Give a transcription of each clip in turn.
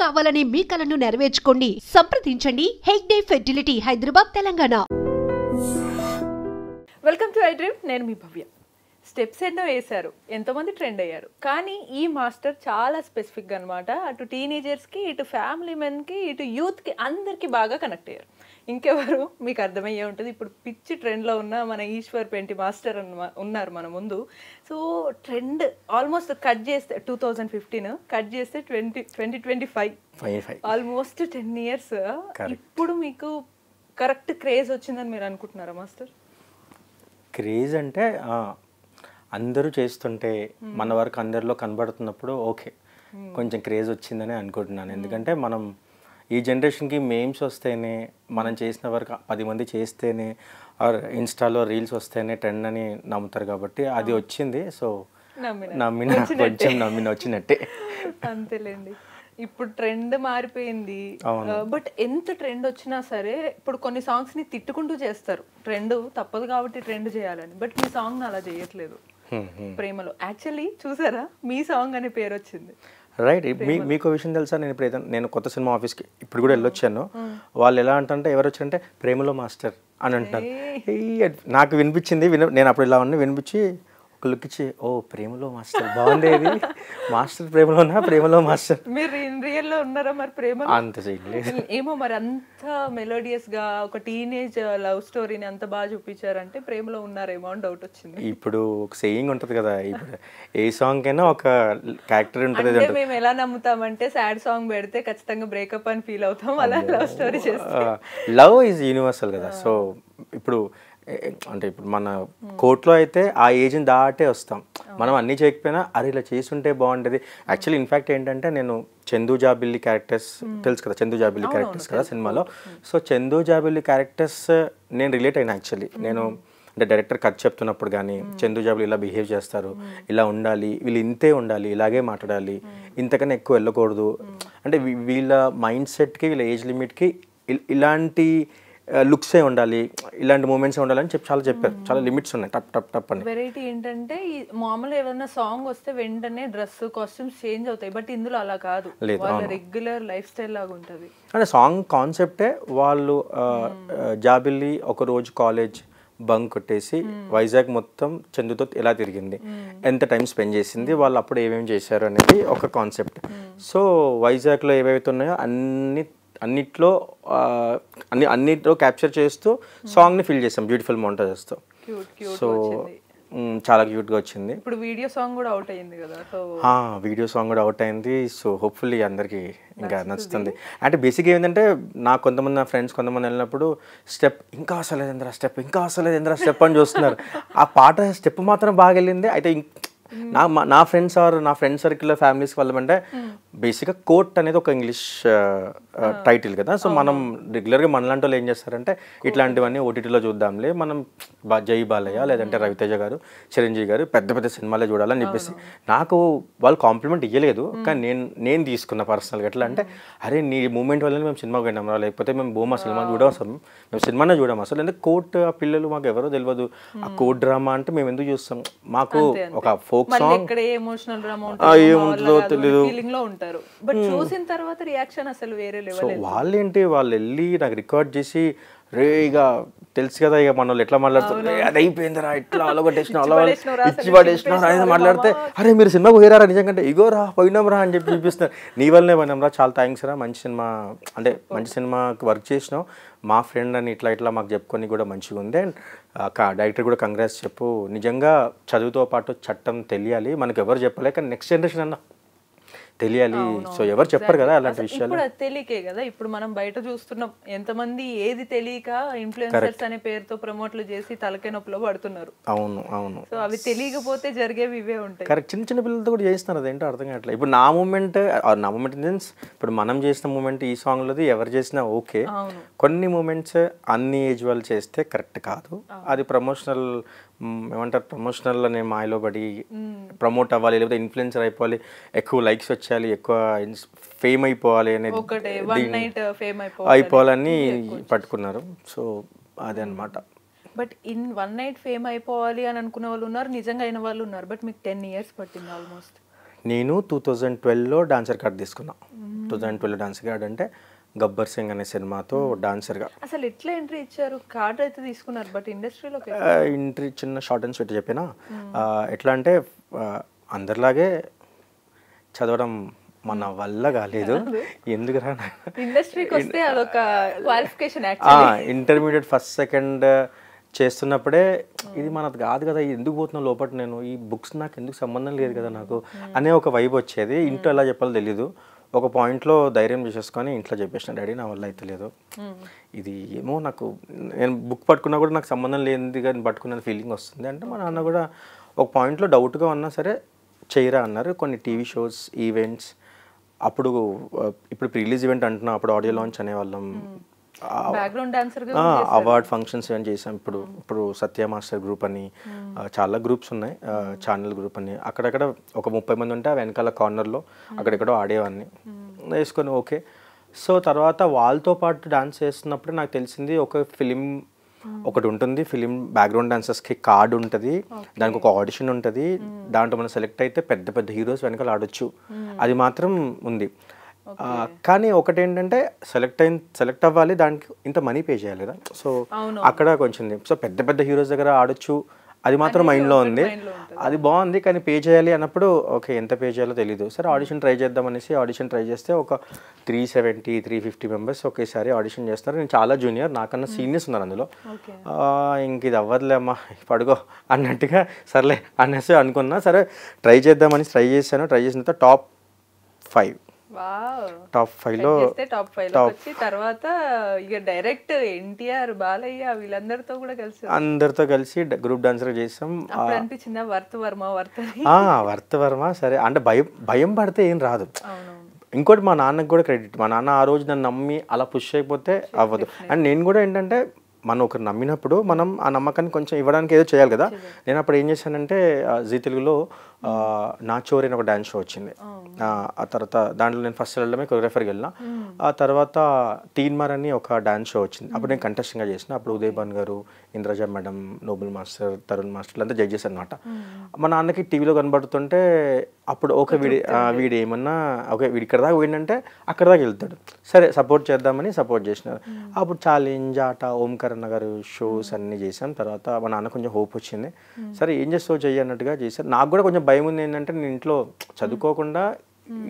కావాలనే మీ కలను నెరవేర్చుకోండి. సంప్రదించండి Hegde fertility, Hyderabad, Telangana. Welcome to I dream. నేను మీ భవ్య. స్టెప్స్ ఎన్నో వేశారు, ఎంతోమంది ట్రెండ్ అయ్యారు, కానీ ఈ మాస్టర్ చాలా స్పెసిఫిక్గా అనమాట. అటు టీనేజర్స్కి, ఇటు ఫ్యామిలీ మెన్కి, ఇటు యూత్కి అందరికీ బాగా కనెక్ట్ అయ్యారు. ఇంకెవరు మీకు అర్థమయ్యే ఉంటుంది. ఇప్పుడు పిచ్చి ట్రెండ్లో ఉన్న మన ఈశ్వర్ పెంటి మాస్టర్ ఉన్నారు మన ముందు. సో ట్రెండ్ ఆల్మోస్ట్ కట్ చేస్తే 2015 కట్ చేస్తే 2025 ఆల్మోస్ట్ 10 years. ఇప్పుడు మీకు కరెక్ట్ క్రేజ్ వచ్చిందని మీరు అనుకుంటున్నారా మాస్టర్? క్రేజ్ అంటే అందరూ చేస్తుంటే మన వరకు అందరిలో కనబడుతున్నప్పుడు ఓకే, కొంచెం క్రేజ్ వచ్చిందని అనుకుంటున్నాను. ఎందుకంటే మనం ఈ జనరేషన్కి మేమ్స్ వస్తేనే, మనం చేసిన వరకు 10 మంది చేస్తేనే, ఆర్ ఇన్స్టాలో రీల్స్ వస్తేనే ట్రెండ్ అని నమ్ముతారు కాబట్టి అది వచ్చింది. సో నమ్మిన వచ్చినట్టే. అంతేలేండి. ఇప్పుడు ట్రెండ్ మారిపోయింది. బట్ ఎంత ట్రెండ్ వచ్చినా సరే ఇప్పుడు కొన్ని సాంగ్స్ ని తిట్టుకుంటూ చేస్తారు. ట్రెండ్ తప్పదు కాబట్టి ట్రెండ్ చేయాలని. బట్ మీ సాంగ్ అలా చేయట్లేదు. ప్రేమలో యాక్చువల్లీ చూసారా, మీ సాంగ్ అనే పేరు వచ్చింది. రైట్. మీకు విషయం తెలుసా, నేను కొత్త సినిమా ఆఫీస్కి ఇప్పుడు కూడా వెళ్ళొచ్చాను. వాళ్ళు ఎలా అంటారంటే, ఎవరు వచ్చారంటే ప్రేమలో మాస్టర్ అని అంటారు. నాకు వినిపించింది, నేను అప్పుడు ఇలా ఉన్నా, వినిపించి ఒక లుక్ ఇచ్చి, ఓ ప్రేమలో మాస్టర్ బాగుండేది, మాస్టర్ ప్రేమలోనా, ప్రేమలో మాస్టర్. మీరు రియల్ లో ఉన్నారా మరి ప్రేమలో? అంత చేయలేదు ఏమో మరి, అంత మెలోడియస్ గా ఒక టీనేజ్ లవ్ స్టోరీని అంత బాగా చూపించారంటే ప్రేమలో ఉన్నారేమో అని డౌట్ వచ్చింది. ఇప్పుడు ఒక సేయింగ్ ఉంటుంది కదా, ఇప్పుడు ఏ సాంగ్ అయినా ఒక క్యారెక్టర్ ఉంటుంది. మేము ఎలా నమ్ముతామంటే సాడ్ సాంగ్ పెడితే ఖచ్చితంగా బ్రేకప్ అని ఫీల్ అవుతాం, అలా లవ్ స్టోరీ చేస్తాం. లవ్ ఈజ్ యూనివర్సల్ కదా. సో ఇప్పుడు అంటే ఇప్పుడు మన కోర్టులో అయితే ఆ ఏజ్ని దాటే వస్తాం. మనం అన్నీ చేయకపోయినా అరే ఇలా చేస్తుంటే బాగుంటుంది. యాక్చువల్లీ ఇన్ఫ్యాక్ట్ ఏంటంటే, నేను చందు జాబిల్లి క్యారెక్టర్స్ తెలుసు కదా, చందు జాబిల్లి క్యారెక్టర్స్ కదా సినిమాలో. సో చందు జాబిల్లి క్యారెక్టర్స్ నేను రిలేట్ అయినా. యాక్చువల్లీ నేను అంటే డైరెక్టర్ కథ చెప్తున్నప్పుడు కానీ, చందు జాబిల్లి ఇలా బిహేవ్ చేస్తారు, ఇలా ఉండాలి, వీళ్ళు ఇంతే ఉండాలి, ఇలాగే మాట్లాడాలి, ఇంతకన్నా ఎక్కువ వెళ్ళకూడదు అంటే, వీళ్ళ మైండ్ సెట్కి, వీళ్ళ ఏజ్ లిమిట్కి ఇలాంటి లుక్సే ఉండాలి, ఇలాంటి మూమెంట్సే ఉండాలని చాలా చెప్పారు. చాలా లిమిట్స్ ఉన్నాయి. టప్ టప్ టప్ అని. వెరైటీ ఏంటంటే, మామూలు ఏదైనా సాంగ్ వస్తే వెంటనే డ్రెస్, కాస్ట్యూమ్స్ చేంజ్ అవుతాయి. బట్ ఇందులో అలా కాదు, వాళ్ళ రెగ్యులర్ లైఫ్ స్టైల్ లాగా ఉంటుంది. అంటే సాంగ్ కాన్సెప్టే వాళ్ళు జాబిల్లి ఒక రోజు కాలేజ్ బంక్ కొట్టేసి వైజాగ్ మొత్తం చందుతో ఎలా తిరిగింది, ఎంత టైం స్పెండ్ చేసింది, వాళ్ళు అప్పుడు ఏమేమి చేశారు అనేది ఒక కాన్సెప్ట్. సో వైజాగ్లో ఏవైతే ఉన్నాయో అన్నిట్లో క్యాప్చర్ చేస్తూ సాంగ్ని ఫిల్ చేస్తాం బ్యూటిఫుల్ మోంటాజెస్తో. సో చాలా క్యూట్గా వచ్చింది. ఇప్పుడు వీడియో సాంగ్ కూడా అవుట్ అయింది కదా. వీడియో సాంగ్ కూడా అవుట్ అయింది. సో హోప్ఫుల్లీ అందరికీ ఇంకా నచ్చుతుంది. అంటే బేసిక్గా ఏంటంటే, నాకు కొంతమంది, నా ఫ్రెండ్స్ కొంతమంది వెళ్ళినప్పుడు స్టెప్ ఇంకా అవసరలేదంద్రా, స్టెప్ ఇంకా అవసరలేదంద్రా స్టెప్ అని చూస్తున్నారు. ఆ పాట స్టెప్ మాత్రం బాగా వెళ్ళింది. అయితే నా ఫ్రెండ్ సర్కిల్లో ఫ్యామిలీస్ వాళ్ళమంటే బేసిక్గా కోర్ట్ అనేది ఒక ఇంగ్లీష్ టైటిల్ కదా. సో మనం రెగ్యులర్గా మనలాంటి వాళ్ళు ఏం చేస్తారంటే, ఇట్లాంటివన్నీ ఓటీటీలో చూద్దాంలే, మనం జై బాలయ్య లేదంటే రవితేజ గారు, చిరంజీవి గారు పెద్ద పెద్ద సినిమాలే చూడాలని చెప్పేసి. నాకు వాళ్ళు కాంప్లిమెంట్ ఇవ్వలేదు, కానీ నేను తీసుకున్న పర్సనల్గా. ఎట్లా అంటే, అరే నీ మూమెంట్ వల్ల మేము సినిమాకి వెళ్ళాం రా, లేకపోతే మేము బోమా సినిమా చూడడం అసలు, మేము సినిమానే చూడము అసలు. ఎందుకంటే కోర్ట్ ఆ పిల్లలు మాకు ఎవరో తెలియదు, ఆ కోర్ట్ డ్రామా అంటే మేము ఎందుకు చూస్తాం, మాకు ఒక ఫోక్ సాంగ్ ఎమోషనల్ డ్రామా ఏముంటుందో తెలియదు. బట్ చూసిన తర్వాత రియాక్షన్ అసలు వేరే లెవెల్. వాళ్ళేంటి, వాళ్ళు వెళ్ళి నాకు రికార్డ్ చేసి, రే ఇక తెలుసు కదా ఇక మన వాళ్ళు ఎట్లా మాట్లాడుతారు, అది అయిపోయిందిరా, ఇట్లా అలగొట్టేసిన ఇచ్చి పడేసిన అనేది మాట్లాడితే, అరే మీరు సినిమాకు పోయారా నిజంగా, ఇగోరా పోయినాం రా అని చెప్పి చూపిస్తున్నారు. నీ వల్లనే పోయినాం రా, చాలా థ్యాంక్స్ రా, మంచి సినిమా అంటే మంచి సినిమాకి వర్క్ చేసినావు, మా ఫ్రెండ్ అని ఇట్లా మాకు చెప్పుకొని కూడా మంచిగా ఉంది. అండ్ డైరెక్టర్ కూడా కంగ్రాట్స్ చెప్పు. నిజంగా చదువుతో పాటు చట్టం తెలియాలి, మనకు ఎవరు చెప్పలేక నెక్స్ట్ జనరేషన్ అన్న తెలియాలి. సో ఎవరు చెప్పారు కదా అలాంటి విషయాలు. ఇప్పుడు తెలియకే కదా, ఇప్పుడు మనం బయట చూస్తున్నాం ఎంతమంది ఏది తెలియక ఇన్ఫ్లుయెన్సర్స్ అనే పేరుతో ప్రమోట్లు చేసి తలకే నొప్పిలో పడుతున్నారు. అవును. సో అవి తెలియకపోతే జరిగేవి ఇవే ఉంటాయి. కరెక్ట్. చిన్న పిల్లలతో కూడా చేస్తున్నారు, అదేంటో అర్థం కావట్లేదు. ఇప్పుడు నా మూమెంట్ ఇన్ సెన్స్, ఇప్పుడు మనం చేసిన మూమెంట్ ఈ సాంగ్లోది ఎవరు చేసినా ఓకే. కొన్ని మూమెంట్స్ అన్ని ఏజ్ వాళ్ళు చేస్తే కరెక్ట్ కాదు. అది ప్రమోషనల్ ఏమంటారు, ప్రమోషనల్ అనే మాయలో పడి ప్రమోట్ అవ్వాలి, లేకపోతే ఇన్ఫ్లుయెన్సర్ అయిపోవాలి, ఎక్కువ లైక్స్ వచ్చేయాలి, ఎక్కువ ఫేమ్ అయిపోవాలి అనేది అయిపోవాలని పట్టుకున్నారు. సో అదే అనమాట. But in one night fame అయిపోవాలి అని అనుకునే వాళ్ళు ఉన్నారు, నిజంగా అయిన వాళ్ళు ఉన్నారు. బట్ మీకు 10 years పట్టింది ఆల్మోస్ట్. నేను 2012లో డాన్సర్ కార్డ్ తీసుకున్నా. 2012 డాన్సర్ కార్డ్ అంటే గబ్బర్ సింగ్ అనే సినిమాతో డాన్సర్గా. అసలు ఎట్లా ఎంట్రీ ఇచ్చారు? కార్డ్ అయితే తీసుకున్నారు, బట్ ఇండస్ట్రీలో ఎంట్రీ చిన్న షార్ట్ అండ్ స్వీట్ చెప్పినా, ఎట్లా అంటే అందరిలాగే చదవడం మన వల్ల కాలేదు. ఎందుకురా ఇండస్ట్రీకి వస్తే అదొక క్వాలిఫికేషన్. ఇంటర్మీడియట్ ఫస్ట్ సెకండ్ చేస్తున్నప్పుడే ఇది మనది కాదు కదా, ఎందుకు పోతున్నా లోపల, నేను ఈ బుక్స్ నాకు ఎందుకు సంబంధం లేదు కదా నాకు అనే ఒక వైబ్ వచ్చేది. ఇంట్లో ఎలా చెప్పాలో తెలీదు. ఒక పాయింట్లో ధైర్యం చేసేసుకొని ఇంట్లో చెప్పేసిన, డాడీ నా వల్ల అయితే లేదు, ఇది ఏమో నాకు, నేను బుక్ పట్టుకున్నా కూడా నాకు సంబంధం లేనిది కానీ పట్టుకున్న ఫీలింగ్ వస్తుంది అంటే మా నాన్న కూడా ఒక పాయింట్లో డౌట్గా ఉన్నా సరే చేయరా అన్నారు. కొన్ని టీవీ షోస్, ఈవెంట్స్, అప్పుడు ఇప్పుడు ప్రీలీజ్ ఈవెంట్ అంటున్నా, అప్పుడు ఆడియో లాంచ్ అనేవాళ్ళం, అవార్డ్ ఫంక్షన్స్ ఏమైనా చేసాం. ఇప్పుడు సత్య మాస్టర్ గ్రూప్ అని చాలా గ్రూప్స్ ఉన్నాయి, ఛానల్ గ్రూప్ అని, అక్కడక్కడ ఒక 30 మంది ఉంటే ఆ వెనకాల కార్నర్లో అక్కడెక్కడో ఆడేవాడిని వేసుకొని. ఓకే, సో తర్వాత వాళ్ళతో పాటు డాన్స్ చేస్తున్నప్పుడు నాకు తెలిసింది ఒక ఫిలిం ఒకటి ఉంటుంది, ఫిలిం బ్యాక్గ్రౌండ్ డాన్సర్స్కి కార్డ్ ఉంటుంది, దానికి ఒక ఆడిషన్ ఉంటుంది, దాంట్లో మనం సెలెక్ట్ అయితే పెద్ద పెద్ద హీరోస్ వెనకాల ఆడొచ్చు, అది మాత్రం ఉంది. కానీ ఒకటి ఏంటంటే సెలెక్ట్ అవ్వాలి, దానికి ఇంత మనీ పే చేయాలి కదా, సో అక్కడ కొంచెం. సో పెద్ద పెద్ద హీరోస్ దగ్గర ఆడొచ్చు, అది మాత్రం మైండ్లో ఉంది, అది బాగుంది. కానీ పే చేయాలి అన్నప్పుడు ఓకే ఎంత పే చేయాలో తెలీదు. సరే ఆడిషన్ ట్రై చేద్దాం అనేసి ఆడిషన్ ట్రై చేస్తే ఒక 350 మెంబర్స్ ఒకేసారి ఆడిషన్ చేస్తారు. నేను చాలా జూనియర్, నాకన్నా సీనియర్స్ ఉన్నారు అందులో. ఇంక ఇది అవ్వదులే అమ్మా పడుకో అన్నట్టుగా సర్లే అనేసి అనుకున్నా. సరే ట్రై చేద్దామని ట్రై చేశాను. ట్రై చేసిన టాప్ 5లో తర్వాత ఇక డైరెక్ట్ ఎన్టీఆర్, బాలయ్య వీళ్ళందరితో కూడా అందరితో కలిసి గ్రూప్ డాన్సర్ చేసాం. అనిపించిందా వర్త వర్మ సరే అంటే భయం పడితే ఏం రాదు. ఇంకోటి మా నాన్నకు కూడా క్రెడిట్, మా నాన్న ఆ రోజు నన్ను నమ్మి అలా పుష్ అయిపోతే అవ్వదు. అండ్ నేను కూడా ఏంటంటే మనం ఒకరు నమ్మినప్పుడు మనం ఆ నమ్మకాన్ని కొంచెం ఇవ్వడానికి ఏదో చేయాలి కదా. నేను అప్పుడు ఏం చేశానంటే జీ తెలుగులో నాచోరి అని ఒక డ్యాన్స్ షో వచ్చింది. ఆ తర్వాత దాంట్లో నేను ఫస్ట్ వెళ్ళడమే కొరియోగ్రాఫర్కి వెళ్ళిన. ఆ తర్వాత తీన్మార్ అని ఒక డాన్స్ షో వచ్చింది, అప్పుడు నేను కంటెస్టింగ్గా చేసిన. అప్పుడు ఉదయ్ భాన్ గారు, Indraja madam, noble master, Tarun master అంతా జడ్జెస్ అనమాట. మా నాన్నకి టీవీలో కనబడుతుంటే అప్పుడు ఓకే వీడు ఏమన్నా ఓకే వీడు ఇక్కడ దాకా పోయిందంటే అక్కడ దాకా వెళ్తాడు, సరే సపోర్ట్ చేద్దామని సపోర్ట్ చేసినారు. అప్పుడు ఛాలెంజ్, ఆట, ఓంకార్ అన్న గారు షోస్ అన్నీ చేశాం. తర్వాత మా నాన్న కొంచెం హోప్ వచ్చింది, సరే ఏం చేస్తావు చెయ్యి అన్నట్టుగా చేశారు. నాకు కూడా కొంచెం భయం ఉంది ఏంటంటే నేను ఇంట్లో చదువుకోకుండా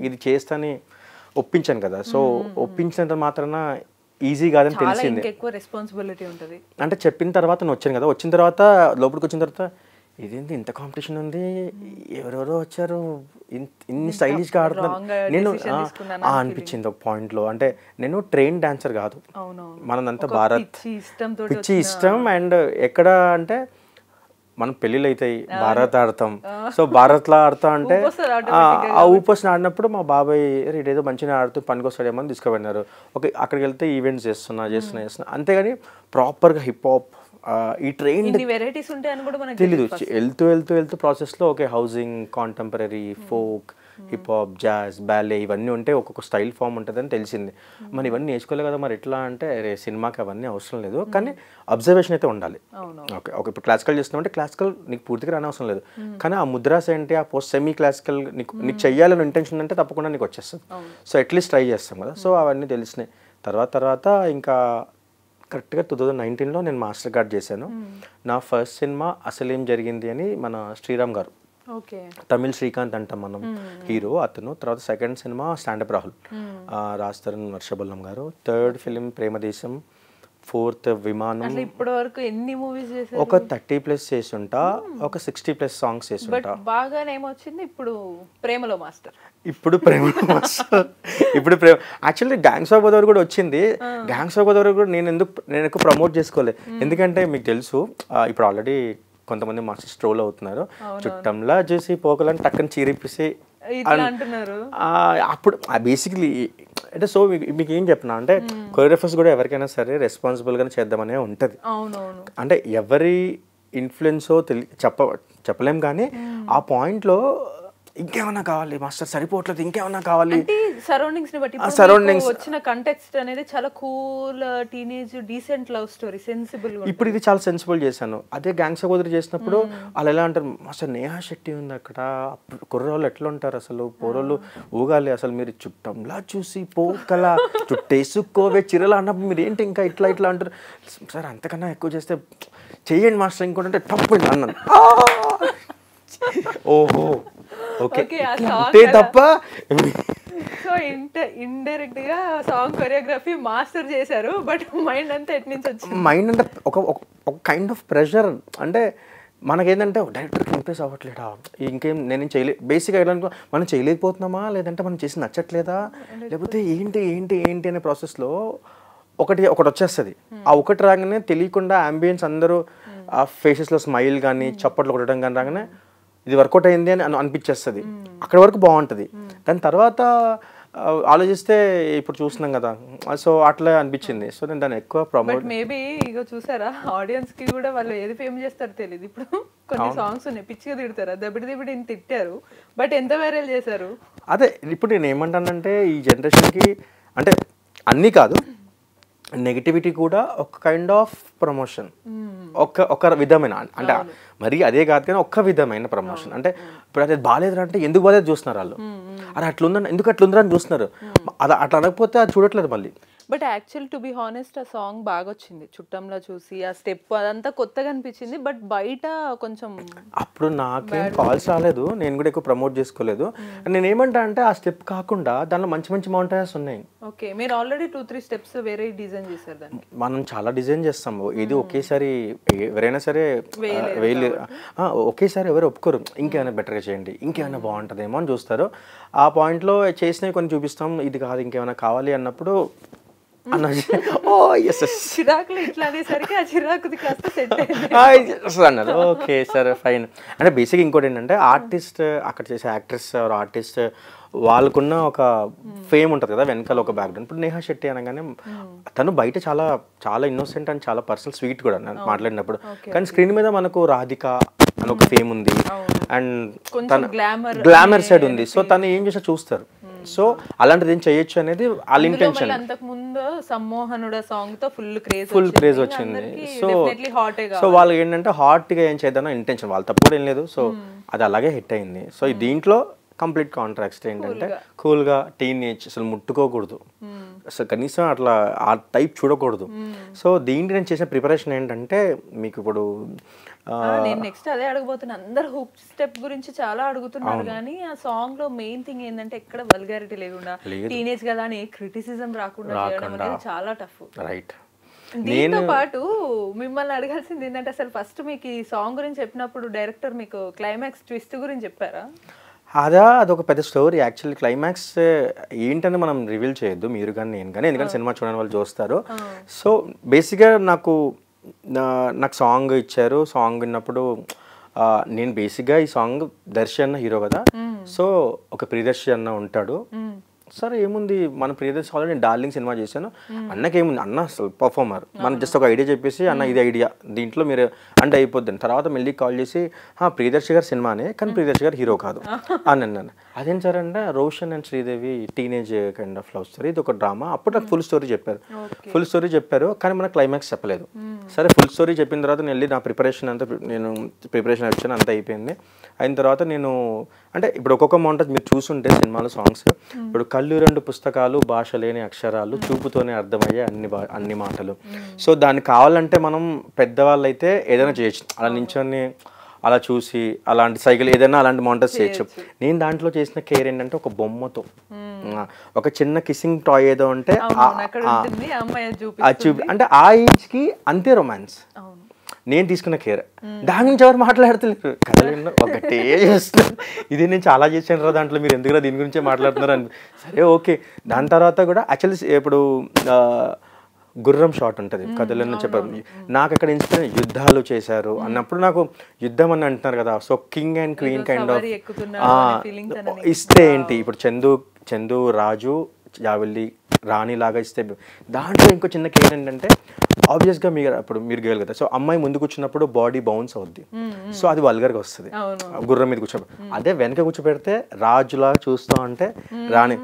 ఇది చేస్తాని ఒప్పించాను కదా, సో ఒప్పించినంత మాత్రాన ఈజీ కాదని తెలిసింది. అంటే చెప్పిన తర్వాత నేను వచ్చాను కదా, వచ్చిన తర్వాత లోపలికి వచ్చిన తర్వాత ఇదేంటి ఇంత కాంపిటీషన్ ఉంది, ఎవరెవరో వచ్చారు, ఇన్ని స్టైలిష్గా ఆడుతున్నారు, నేను అనిపించింది ఒక పాయింట్లో. అంటే నేను ట్రైన్ డాన్సర్ కాదు, మనదంతా భారత్ పిచ్చి ఇష్టం. అండ్ ఎక్కడ అంటే మనం పెళ్ళిళ్ళు అవుతాయి, భారత్ ఆడతాం, సో భారత్లో ఆడతా అంటే ఆ ఊపర్స్ని ఆడినప్పుడు మా బాబాయ్ ఇదేదో మంచిగా ఆడుతూ పనికొస్తాడేమో అని తీసుకుపోయినారు. ఓకే అక్కడికి వెళ్తే ఈవెంట్స్ చేస్తున్నా, అంతేగాని ప్రాపర్గా హిప్ హాప్ ఈ ట్రైన్ తెలీదు. వెళ్తూ ప్రాసెస్లో okay housing, contemporary, folk, hip hop, jazz, ballet ఇవన్నీ ఉంటే ఒక్కొక్క స్టైల్ ఫామ్ ఉంటుందని తెలిసింది. మరి ఇవన్నీ నేర్చుకోలే కదా, మరి ఎట్లా అంటే సినిమాకి అవన్నీ అవసరం లేదు, కానీ అబ్జర్వేషన్ అయితే ఉండాలి. ఓకే ఇప్పుడు క్లాసికల్ చేస్తున్నామంటే క్లాసికల్ నీకు పూర్తిగా రానవసరం లేదు, కానీ ఆ ముద్రాస్ ఏంటి, ఆ పోస్ట్ సెమీ క్లాసికల్ నీకు చెయ్యాలని ఇంటెన్షన్ అంటే తప్పకుండా నీకు వచ్చేస్తుంది. సో అట్లీస్ట్ ట్రై చేస్తాం కదా, సో అవన్నీ తెలిసినాయి. తర్వాత ఇంకా కరెక్ట్గా 2019లో నేను మాస్టర్ కార్డ్ చేశాను. నా ఫస్ట్ సినిమా అసలేం జరిగింది అని మన శ్రీరామ్ గారు, తమిళ్ శ్రీకాంత్ అంటాం మనం హీరో, అతను. తర్వాత second cinema standup Rahul, Raj Tarun, వర్షబల్లం గారు. Third film Premadesam. ఫోర్త్ విమానం. ఇప్పటి వరకు ఎన్ని మూవీస్ చేశారు? ఒక 30+ చేస్తుంటా, ఒక 60+ సాంగ్స్ చేస్తుంటా. బాగా ఏమొచ్చింది ఇప్పుడు ప్రేమలో మాస్టర్. ఇప్పుడు యాక్చువల్లీ గ్యాంగ్స్ ఆఫ్ గోదావరి కూడా వచ్చింది. గ్యాంగ్స్ ఆఫ్ గోదావరి కూడా నేను ఎక్కువ ప్రమోట్ చేసుకోలేదు, ఎందుకంటే మీకు తెలుసు ఇప్పుడు ఆల్రెడీ కొంతమంది మాస్టర్స్ ట్రోల్ అవుతున్నారు, చుట్టంలా చూసి పోకలని టక్కని చీరిపిసి అంటున్నారు. అప్పుడు బేసిక్లీ అంటే సో మీకు ఏం చెప్పినా అంటే కొరియోగ్రాఫర్స్ కూడా ఎవరికైనా సరే రెస్పాన్సిబుల్గానే చేద్దామనే ఉంటుంది. అంటే ఎవరి ఇన్ఫ్లుయెన్సో చెప్పలేం, కానీ ఆ పాయింట్లో ఇంకేమన్నా కావాలి మాస్టర్, సరిపోవట్లేదు, ఇంకేమన్నా కావాలి. అంటే సరౌండింగ్స్ ని బట్టి సరౌండింగ్స్ వచ్చిన కంటెక్స్ట్ అనేది చాలా cool teenage decent love story, sensible. ఇప్పుడు ఇది చాలా సెన్సిబుల్ చేశాను. అదే గ్యాంగ్ సహోదరి చేసినప్పుడు వాళ్ళు ఎలా అంటారు, మాస్టర్ నేహా శెట్టి ఉంది అక్కడ, కుర్రోళ్ళు ఎట్లా ఉంటారు అసలు, పోరోళ్ళు ఊగాలి అసలు, మీరు చుట్టంలా చూసి పోకలా చుట్టేసుకోవే చిరలా అన్నప్పుడు మీరు ఏంటి ఇంకా ఇట్లా ఇట్లా అంటారు. సార్ అంతకన్నా ఎక్కువ చేస్తే చెయ్యండి మాస్టర్ ఇంకోటంటే తప్పు అన్నాను. ఓహో ఓకే అంతే తప్ప. సో ఇండైరెక్ట్ గా సాంగ్ కొరియోగ్రఫీ మాస్టర్ చేశారు, బట్ మైండ్ అంతా ఎట్ నుంచి వచ్చింది. మైండ్ అంటే ఒక కైండ్ ఆఫ్ ప్రెషర్. అంటే మనకేంటంటే డైరెక్టర్కి ఇంప్రెస్ అవ్వట్లేదా, ఇంకేం నేనేం చేయలేదు బేసిక్గా ఎలా మనం చేయలేకపోతున్నామా, లేదంటే మనం చేసి నచ్చట్లేదా, లేకపోతే ఏంటి ఏంటి ఏంటి అనే ప్రాసెస్లో ఒకటి వచ్చేస్తుంది. ఆ ఒకటి రాగానే తెలియకుండా అంబియన్స్ అందరూ ఆ ఫేసెస్లో స్మైల్ కానీ చప్పట్లు కొట్టడం కానీ రాగానే ఇది వర్కౌట్ అయింది అని అనిపించేస్తుంది. అక్కడి వరకు బాగుంటుంది. దాని తర్వాత ఆలోచిస్తే ఇప్పుడు చూస్తున్నాం కదా, సో అట్లా అనిపించింది. సో నేను దాన్ని ఎక్కువ ప్రమోట్. మేబీ ఇగో చూసారా, ఆడియన్స్ కి కూడా వాళ్ళు ఏది ఫేమ్ చేస్తారో తెలియదు. ఇప్పుడు కొన్ని సాంగ్స్ ఉన్నాయి పిచ్చిగా తిడతారు, దబిడి తిట్టారు, బట్ ఎంత వైరల్ చేశారు. అదే ఇప్పుడు నేను ఏమంటానంటే ఈ జనరేషన్కి అంటే అన్నీ కాదు, నెగిటివిటీ కూడా ఒక కైండ్ ఆఫ్ ప్రమోషన్, ఒక విధమైన, అంటే మరి అదే కాదు కానీ ఒక్క విధమైన ప్రమోషన్. అంటే ఇప్పుడు అది బాగాలేదు అంటే ఎందుకు బాగాలేదు చూస్తున్నారు వాళ్ళు, అది అట్లుందని ఎందుకు అట్లుందని అని చూస్తున్నారు. అది అట్లా అనకపోతే అది చూడట్లేదు మళ్ళీ. But actual to be honest ఆ సాంగ్ బాగా వచ్చింది, చుట్టంలో చూసి ఆ స్టెప్ అదంతా కొత్తగా అనిపించింది. బట్ బయట కొంచెం అప్పుడు నాకేం కాల్స్ రాలేదు, నేను కూడా ఎక్కువ ప్రమోట్ చేసుకోలేదు. నేను ఏమంటా అంటే ఆ స్టెప్ కాకుండా దానిలో మంచి మంచి మౌంటైన్స్ ఉన్నాయి. ఓకే, మీరు ఆల్రెడీ 2-3 స్టెప్స్ వేరే డిజైన్ చేశారు దాన్ని. మనం చాలా డిజైన్ చేస్తాము, ఇది ఒకేసారి ఎవరైనా సరే ఒకేసారి ఎవరు ఒప్పుకోరు, ఇంకేమైనా బెటర్గా చేయండి, ఇంకేమైనా బాగుంటుందేమో అని చూస్తారు. ఆ పాయింట్లో చేసినవి కొన్ని చూపిస్తాం, ఇది కాదు ఇంకేమైనా కావాలి అన్నప్పుడు చిరాకులు ఇట్లా అనేసరికి ఆ చిరాకుది కాస్త సెట్ అన్నారు. Okay sir fine. అంటే బేసిక్ ఇంకోటి ఏంటంటే ఆర్టిస్ట్ అక్కడ చేసే యాక్ట్రెస్ ఆర్టిస్ట్ వాళ్ళకున్న ఒక ఫేమ్ ఉంటుంది కదా వెనకాల ఒక బ్యాక్గ్రౌండ్. ఇప్పుడు నేహా శెట్టి అనగానే తను బయట చాలా చాలా ఇన్నోసెంట్ అండ్ చాలా పర్సనల్ స్వీట్ కూడా మాట్లాడినప్పుడు, కానీ స్క్రీన్ మీద మనకు రాధిక అని ఒక ఫేమ్ ఉంది అండ్ తన గ్లామర్ సైడ్ ఉంది. సో తను ఏం చేసా చూస్తారు. సో అలాంటిది ఏం చేయొచ్చు అనేది వాళ్ళ ఇంటెన్షన్. అంతకుముందు సమ్మోహనుడు సాంగ్ తో ఫుల్ క్రేజ్ వచ్చింది. సో వాళ్ళు ఏంటంటే హాట్ గా ఏం చేద్దాం ఇంటెన్షన్, వాళ్ళ తప్పు కూడా ఏం లేదు. సో అది అలాగే హిట్ అయింది. సో దీంట్లో కంప్లీట్ కాంట్రాక్ట్ ఏంటంటే కూల్గా టీనేజ్ అసలు ముట్టుకోకూడదు, అసలు కనీసం అట్లా ఆ టైప్ చూడకూడదు. సో దీంట్లో నేను చేసిన ప్రిపరేషన్ ఏంటంటే మీకు ఇప్పుడు నేను నెక్స్ట్ అదే అడగబోతున్నా. అందరు హుక్ స్టెప్ గురించి చాలా అడుగుతున్నారు, కానీ ఆ సాంగ్ లో మెయిన్ థింగ్ ఏంటంటే ఎక్కడ వల్గారిటీ లేకుండా టీనేజ్ కదా అని క్రిటిసిజం రాకుండా చేయడం అనేది చాలా టఫ్. రైట్. దీంతో పాటు మిమ్మల్ని అడగాల్సింది ఏంటంటే అసలు ఫస్ట్ మీకు ఈ సాంగ్ గురించి చెప్పినప్పుడు డైరెక్టర్ మీకు క్లైమాక్స్ ట్విస్ట్ గురించి చెప్పారా? అదొక పెద్ద స్టోరీ. యాక్చువల్లీ క్లైమాక్స్ ఏంటని మనం రివీల్ చేయొద్దు మీరు కానీ నేను కానీ, ఎందుకంటే సినిమా చూడని వాళ్ళు చూస్తారు. సో బేసిక్గా నాకు సాంగ్ ఇచ్చారు. సాంగ్ విన్నప్పుడు నేను బేసిక్గా ఈ సాంగ్ దర్శి అన్న హీరో కదా, సో ఒక ప్రియదర్శి అన్న ఉంటాడు. సరే ఏముంది, మన ప్రియదర్శి ఆల్రెడీ నేను డార్లింగ్ సినిమా చేశాను, అన్నకేముంది, అన్న అసలు పర్ఫార్మర్, మనం జస్ట్ ఒక ఐడియా చెప్పేసి అన్న ఇది ఐడియా దీంట్లో మీరు అంటే అయిపోద్ది. తర్వాత మళ్ళీ కాల్ చేసి ప్రియదర్శి గారి సినిమానే కానీ ప్రియదర్శి గారు హీరో కాదు అని అన్నాను. అదేం సార్ అంటే Roshan and Sridevi teenage kind of love story, ఇది ఒక డ్రామా. అప్పుడు నాకు ఫుల్ స్టోరీ చెప్పారు కానీ మనకు క్లైమాక్స్ చెప్పలేదు. సరే ఫుల్ స్టోరీ చెప్పిన తర్వాత నేను వెళ్ళి నా ప్రిపరేషన్ వచ్చాను, అంతా అయిపోయింది. అయిన తర్వాత నేను అంటే ఇప్పుడు ఒక్కొక్క మౌంటేజ్ మీరు చూసుంటే సినిమాలో సాంగ్స్, ఇప్పుడు కళ్ళు 2 పుస్తకాలు, భాష లేని అక్షరాలు, చూపుతోనే అర్థమయ్యే అన్ని మాటలు. సో దాన్ని కావాలంటే మనం పెద్దవాళ్ళు అయితే ఏదైనా చేయొచ్చు, అలా నించొని అలా చూసి అలాంటి సైకిల్ ఏదైనా అలాంటి మౌంటేజ్ చేయొచ్చు. నేను దాంట్లో చేసిన కేర్ ఏంటంటే ఒక బొమ్మతో ఒక చిన్న కిస్సింగ్ టాయ్ ఏదో ఉంటే అంటే ఆ ఏజ్కి అంతే రొమాన్స్ నేను తీసుకున్న కేర్. దాని నుంచి ఎవరు మాట్లాడుతున్నారు కథలు ఒకటే చేస్తున్నారు, ఇది నేను చాలా చేశాను రా దాంట్లో, మీరు ఎందుకు దీని గురించే మాట్లాడుతున్నారు అని. సరే ఓకే. దాని తర్వాత కూడా యాక్చువల్లీ ఇప్పుడు గుర్రం షాట్ ఉంటుంది కథలను చెప్పారు. నాకు అక్కడ ఇన్స్పిరేషన్ యుద్ధాలు చేశారు అన్నప్పుడు నాకు యుద్ధం అని అంటున్నారు కదా, so king and queen kind of ఇస్తే ఏంటి, ఇప్పుడు చందు రాజు జావెల్లి రాణిలాగా ఇస్తే దాంట్లో ఇంకో చిన్న కేర్ ఏంటంటే ఆబ్వియస్గా మీరు గేల్ కదా, సో అమ్మాయి ముందు కూర్చున్నప్పుడు బాడీ బౌన్స్ అవుద్ది, సో అది వల్గర్గా వస్తుంది గుర్రం మీద కూర్చోబెట్టి. అదే వెనక కూర్చోబెడితే రాజులా చూస్తూ ఉంటే రాణి.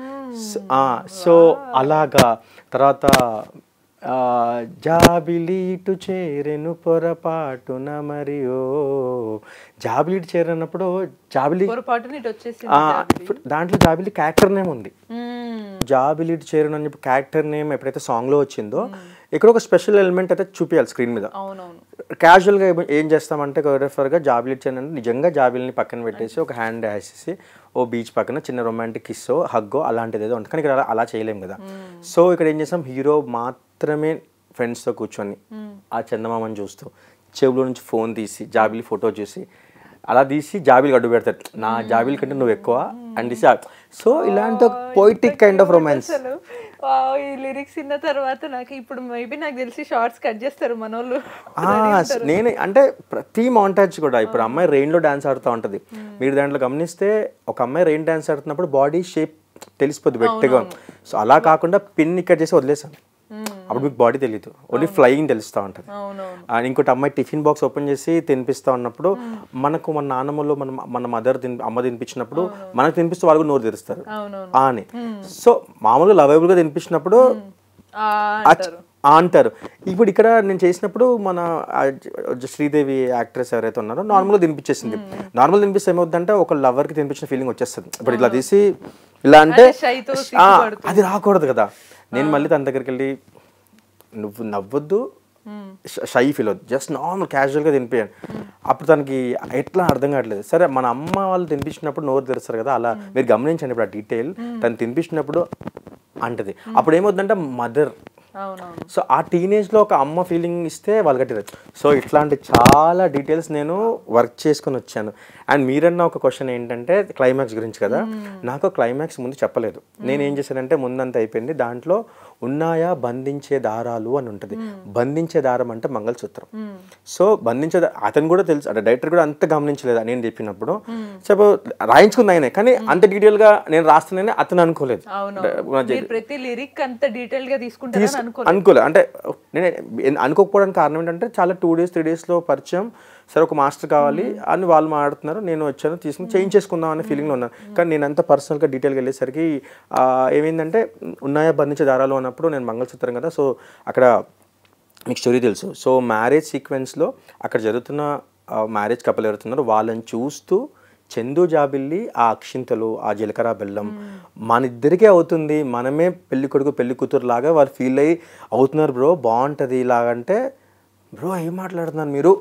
సో అలాగా. తర్వాత జాబిలీటు చేరెను పొరపాటున మరియు జాబిలీటు చేరినప్పుడు దాంట్లో జాబిలి క్యారెక్టర్ నేమ్ ఉంది. జాబిలీటు చేరను అని చెప్పి క్యారెక్టర్ నేమ్ ఎప్పుడైతే సాంగ్లో వచ్చిందో ఇక్కడ ఒక స్పెషల్ ఎలిమెంట్ అయితే చూపించాలి స్క్రీన్ మీద. క్యాజువల్గా ఏం చేస్తామంటే కొరియోగ్రాఫర్గా జాబిలీటు చేరను నిజంగా జాబిలిని పక్కన పెట్టేసి ఒక హ్యాండ్ వేసేసి ఓ బీచ్ పక్కన చిన్న రొమాంటిక్ కిస్సో హగ్గో అలాంటిది ఏదో ఉంటుంది, కానీ ఇక్కడ అలా చేయలేం కదా. సో ఇక్కడ ఏం చేస్తాం, హీరో మాత్రమే ఫ్రెండ్స్తో కూర్చొని ఆ చందమామని చూస్తూ చెవులో నుంచి ఫోన్ తీసి జాబిలి ఫోటో చూసి అలా తీసి జాబిలి అడ్డు పెడతాడు, నా జాబిలి కంటే నువ్వు ఎక్కువ అని తీసి. సో ఇలాంటి ఒక పోయిటిక్ కైండ్ ఆఫ్ రొమాన్స్. ఈ లిరిక్స్ విన్న తర్వాత నాకు ఇప్పుడు మేబీ నాకు తెలిసి షార్ట్స్ కట్ చేస్తారు మనోళ్ళు. నేను అంటే ప్రతి మాంటాజ్ కూడా ఇప్పుడు అమ్మాయి రెయిన్లో డాన్స్ ఆడుతూ ఉంటుంది, మీరు దాంట్లో గమనిస్తే ఒక అమ్మాయి రెయిన్ డాన్స్ ఆడుతున్నప్పుడు బాడీ షేప్ తెలిసిపోద్ది వెట్టగా. సో అలా కాకుండా పిన్ ఇక్కడ చేసి వదిలేసాను, అప్పుడు మీకు బాడీ తెలియదు, ఓన్లీ ఫ్లయింగ్ తెలుస్తూ ఉంటుంది. ఇంకోటి అమ్మాయి టిఫిన్ బాక్స్ ఓపెన్ చేసి తినిపిస్తూ ఉన్నప్పుడు మనకు మన నాన్నమ్మలో మన మదర్ అమ్మ తినిపించినప్పుడు మనకు తినిపిస్తూ వాళ్ళు నోరు తెరుస్తారు అని. సో మామూలుగా లవబుల్గా తినిపించినప్పుడు అంటారు. ఇప్పుడు ఇక్కడ నేను చేసినప్పుడు మన శ్రీదేవి యాక్ట్రెస్ ఎవరైతే ఉన్నారో నార్మల్గా తినిపించేసింది. నార్మల్ తినిపిస్తే ఏమవుతుందంటే ఒక లవర్కి తినిపించిన ఫీలింగ్ వచ్చేస్తుంది. ఇప్పుడు ఇట్లా తీసి ఇలా అంటే అది రాకూడదు కదా. నేను మళ్ళీ తన దగ్గరికి వెళ్ళి నువ్వు నవ్వొద్దు, షై ఫీల్ అవుద్దు, జస్ట్ నార్మల్ క్యాజువల్గా తినిపించాను. అప్పుడు తనకి ఎట్లా అర్థం కావట్లేదు. సరే మన అమ్మ వాళ్ళు తినిపించినప్పుడు నోరు తెరుస్తారు కదా, అలా మీరు గమనించండి ఇప్పుడు ఆ డీటెయిల్. తను తినిపించినప్పుడు అంటది, అప్పుడు ఏమవుతుందంటే మదర్. సో ఆ టీనేజ్లో ఒక అమ్మ ఫీలింగ్ ఇస్తే వాళ్ళు కట్టారు. సో ఇట్లాంటి చాలా డీటెయిల్స్ నేను వర్క్ చేసుకుని వచ్చాను. అండ్ మీరన్న ఒక క్వశ్చన్ ఏంటంటే క్లైమాక్స్ గురించి కదా, నాకు క్లైమాక్స్ ముందు చెప్పలేదు. నేను ఏం చేశానంటే ముందంతా అయిపోయింది, దాంట్లో ఉన్నాయా బంధించే దారాలు అని ఉంటుంది. బంధించే దారం అంటే మంగళసూత్రం. సో బంధించే అతను కూడా తెలుసు, అంటే డైరెక్టర్ కూడా అంత గమనించలేదు నేను చెప్పినప్పుడు. చెప్పు రాయించుకుంది ఆయనే, కానీ అంత డీటెయిల్గా నేను రాస్తానని అతను అనుకోలేదు. అనుకోలేదు అంటే నేను అనుకోకపోవడానికి కారణం ఏంటంటే చాలా 2 days 3 daysలో పరిచయం. సరే ఒక మాస్టర్ కావాలి అని వాళ్ళు మాట్లాడుతున్నారు, నేను వచ్చాను తీసుకుని చేయించేసుకుందాం అనే ఫీలింగ్లో ఉన్నాను. కానీ నేను అంత పర్సనల్గా డీటెయిల్గా వెళ్ళేసరికి ఏమైందంటే ఉన్నాయా బంధించే దారాలు అన్నప్పుడు నేను మంగళసూత్రం కదా. సో అక్కడ మీకు స్టోరీ తెలుసు. సో మ్యారేజ్ సీక్వెన్స్లో అక్కడ జరుగుతున్న మ్యారేజ్ కపుల్ ఎవరుతున్నారో వాళ్ళని చూస్తూ చందు జాబిల్లి ఆ అక్షింతలు ఆ జీలకర్ర బెల్లం మన ఇద్దరికే అవుతుంది, మనమే పెళ్లి కొడుకు పెళ్లి కూతురు లాగా వాళ్ళు ఫీల్ అయ్యి అవుతున్నారు బ్రో, బాగుంటుంది ఇలాగంటే. బ్రో ఏం మాట్లాడుతున్నారు మీరు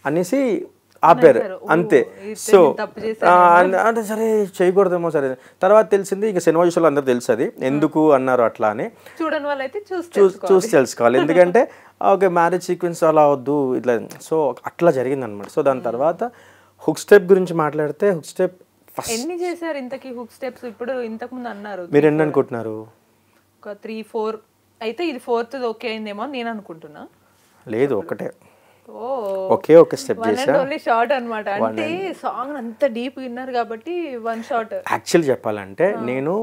అనేసి ఆపారు అంతే. సో అంటే సరే చేయకూడదేమో, సరే తర్వాత తెలిసింది ఇక సినిమా చూసే అందరూ తెలుసు అది ఎందుకు అన్నారు అట్లా అని. చూసి తెలుసుకోవాలి, ఎందుకంటే ఓకే మ్యారేజ్ సీక్వెన్స్ అలా వద్దు ఇట్లా. సో అట్లా జరిగింది అనమాట. సో దాని తర్వాత హుక్ స్టెప్ గురించి మాట్లాడితే హుక్ స్టెప్ ఎన్ని చేశారు ఇంతకీ హుక్ స్టెప్స్? ఇప్పుడు ఇంతకు ముందు అన్నారు, మీరు ఎన్ని అనుకుంటున్నారు? ఒక 3-4 అయితే ఇది 4th ఓకే అయిందేమో నేను అనుకుంటున్నా. లేదు ఒకటే, ఓకే ఒక స్టెప్ చేశా, ఓన్లీ షార్ట్ అన్నమాట. అంటే సాంగ్ అంత డీప్ విన్నారు కాబట్టి 1 shot. యాక్చువల్లీ చెప్పాలంటే నేను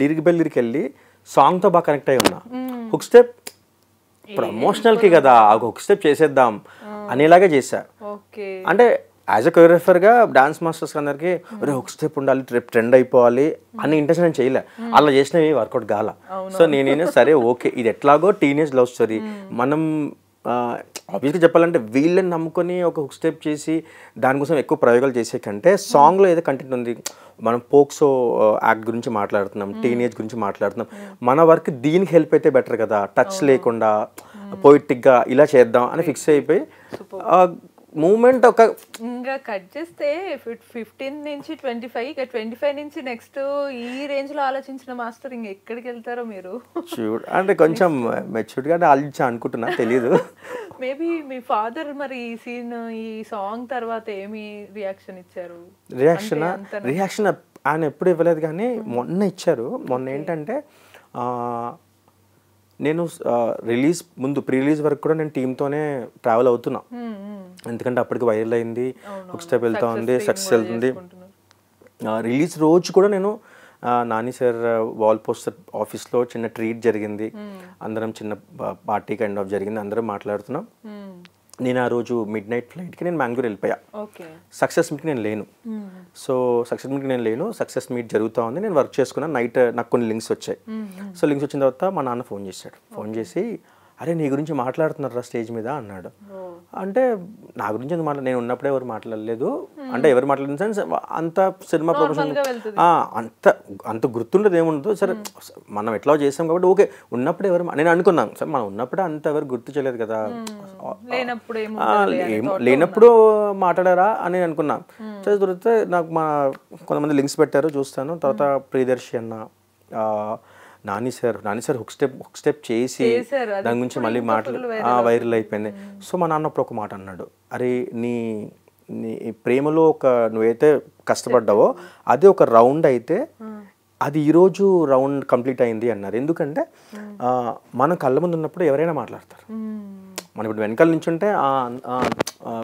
లిరిక్ బై లిరిక్ వెళ్ళి సాంగ్ తో బాగా కనెక్ట్ అయి ఉన్నా. హుక్ స్టెప్ ప్రమోషనల్ కి కదా, హుక్ స్టెప్ చేసేద్దాం అనేలాగా చేశా. అంటే యాజ్ అ కొరియోగ్రాఫర్గా డాన్స్ మాస్టర్స్ అందరికి హుక్ స్టెప్ ఉండాలి, ట్రెండ్ అయిపోవాలి అని ఇంటెన్షన్ నేను చేయలే. అలా చేసినవి వర్కౌట్ కాల. సో నేనే సరే ఓకే ఇది ఎట్లాగో టీనేజ్ లవ్ స్టోరీ, మనం ఆబ్వియస్గా చెప్పాలంటే వీళ్ళని నమ్ముకొని ఒక హుక్ స్టెప్ చేసి దానికోసం ఎక్కువ ప్రయోగాలు చేసే కంటే సాంగ్లో ఏదో కంటెంట్ ఉంది, మనం పోక్సో యాక్ట్ గురించి మాట్లాడుతున్నాం, టీనేజ్ గురించి మాట్లాడుతున్నాం, మన వర్క్ దీనికి హెల్ప్ అయితే బెటర్ కదా, టచ్ లేకుండా పోయిటిక్గా ఇలా చేద్దాం అని ఫిక్స్ అయిపోయి మూమెంట్ ఒక ఇంకా కట్ చేస్తే 15 నుంచి 25, ఇక 25 నుంచి నెక్స్ట్ ఈ రేంజ్ లో ఆలోచించిన మాస్టర్ ఇంక ఎక్కడికి వెళ్తారో మీరు చూడ. అంటే కొంచెం మెచ్యూర్డ్ గా ఆలోచించా అనుకుంటున్నా, తెలీదు. మేబీ మీ ఫాదర్ మరి ఈ సీన్ ఈ సాంగ్ తర్వాత ఏమి రియాక్షన్ ఇచ్చారు? రియాక్షన్ ఆయన ఎప్పుడు ఇవ్వలేదు, కానీ మొన్న ఇచ్చారు. మొన్న ఏంటంటే నేను రిలీజ్ ముందు ప్రీ రిలీజ్ వరకు కూడా నేను టీంతోనే ట్రావెల్ అవుతున్నా, ఎందుకంటే అప్పటికి వైరల్ అయింది, హుక్ స్టెప్ వెళ్తా ఉంది, సక్సెస్ వెళ్తుంది. రిలీజ్ రోజు కూడా నేను నాని సార్ వాల్ పోస్టర్ ఆఫీస్లో చిన్న ట్రీట్ జరిగింది, అందరం చిన్న పార్టీ కైండ్ ఆఫ్ జరిగింది, అందరం మాట్లాడుతున్నాం. నేను ఆ రోజు మిడ్ నైట్ ఫ్లైట్కి నేను బెంగళూరు వెళ్ళిపోయా. సక్సెస్ మీట్కి నేను లేను. సో సక్సెస్ మీట్కి నేను లేను, సక్సెస్ మీట్ జరుగుతూ ఉంది, నేను వర్క్ చేసుకున్నాను. నైట్ నాకు కొన్ని లింక్స్ వచ్చాయి. సో లింక్స్ వచ్చిన తర్వాత మా నాన్న ఫోన్ చేశాడు. ఫోన్ చేసి అరే నీ గురించి మాట్లాడుతున్నారా స్టేజ్ మీద అన్నాడు. అంటే నా గురించి ఎందుకు నేను ఉన్నప్పుడే ఎవరు మాట్లాడలేదు, అంటే ఎవరు మాట్లాడిన సెన్స్ అంత సినిమా ప్రొఫెషన్ అంత గుర్తుండదు ఏముండదు. సరే మనం ఎట్లా చేసాం కాబట్టి ఓకే, ఉన్నప్పుడే ఎవరు నేను అనుకున్నాను సరే మనం ఉన్నప్పుడే అంత ఎవరు గుర్తు చేయలేదు కదా, లేనప్పుడు మాట్లాడారా అని అనుకున్నా. సరే దొరికితే నాకు మా కొంతమంది లింక్స్ పెట్టారు, చూస్తాను. తర్వాత ప్రియదర్శి అన్న, నాని సార్ హుక్ స్టెప్ చేసి దాని గురించి మళ్ళీ వైరల్ అయిపోయింది. సో మా నాన్న అప్పుడు ఒక మాట అన్నాడు, అరే నీ ప్రేమలో నువ్వైతే కష్టపడ్డావో అది ఒక రౌండ్ అయితే అది ఈరోజు రౌండ్ కంప్లీట్ అయింది అన్నారు. ఎందుకంటే మన కళ్ళ ముందు ఉన్నప్పుడు ఎవరైనా మాట్లాడతారు, మనం ఇప్పుడు వెనకాల నుంచి ఉంటే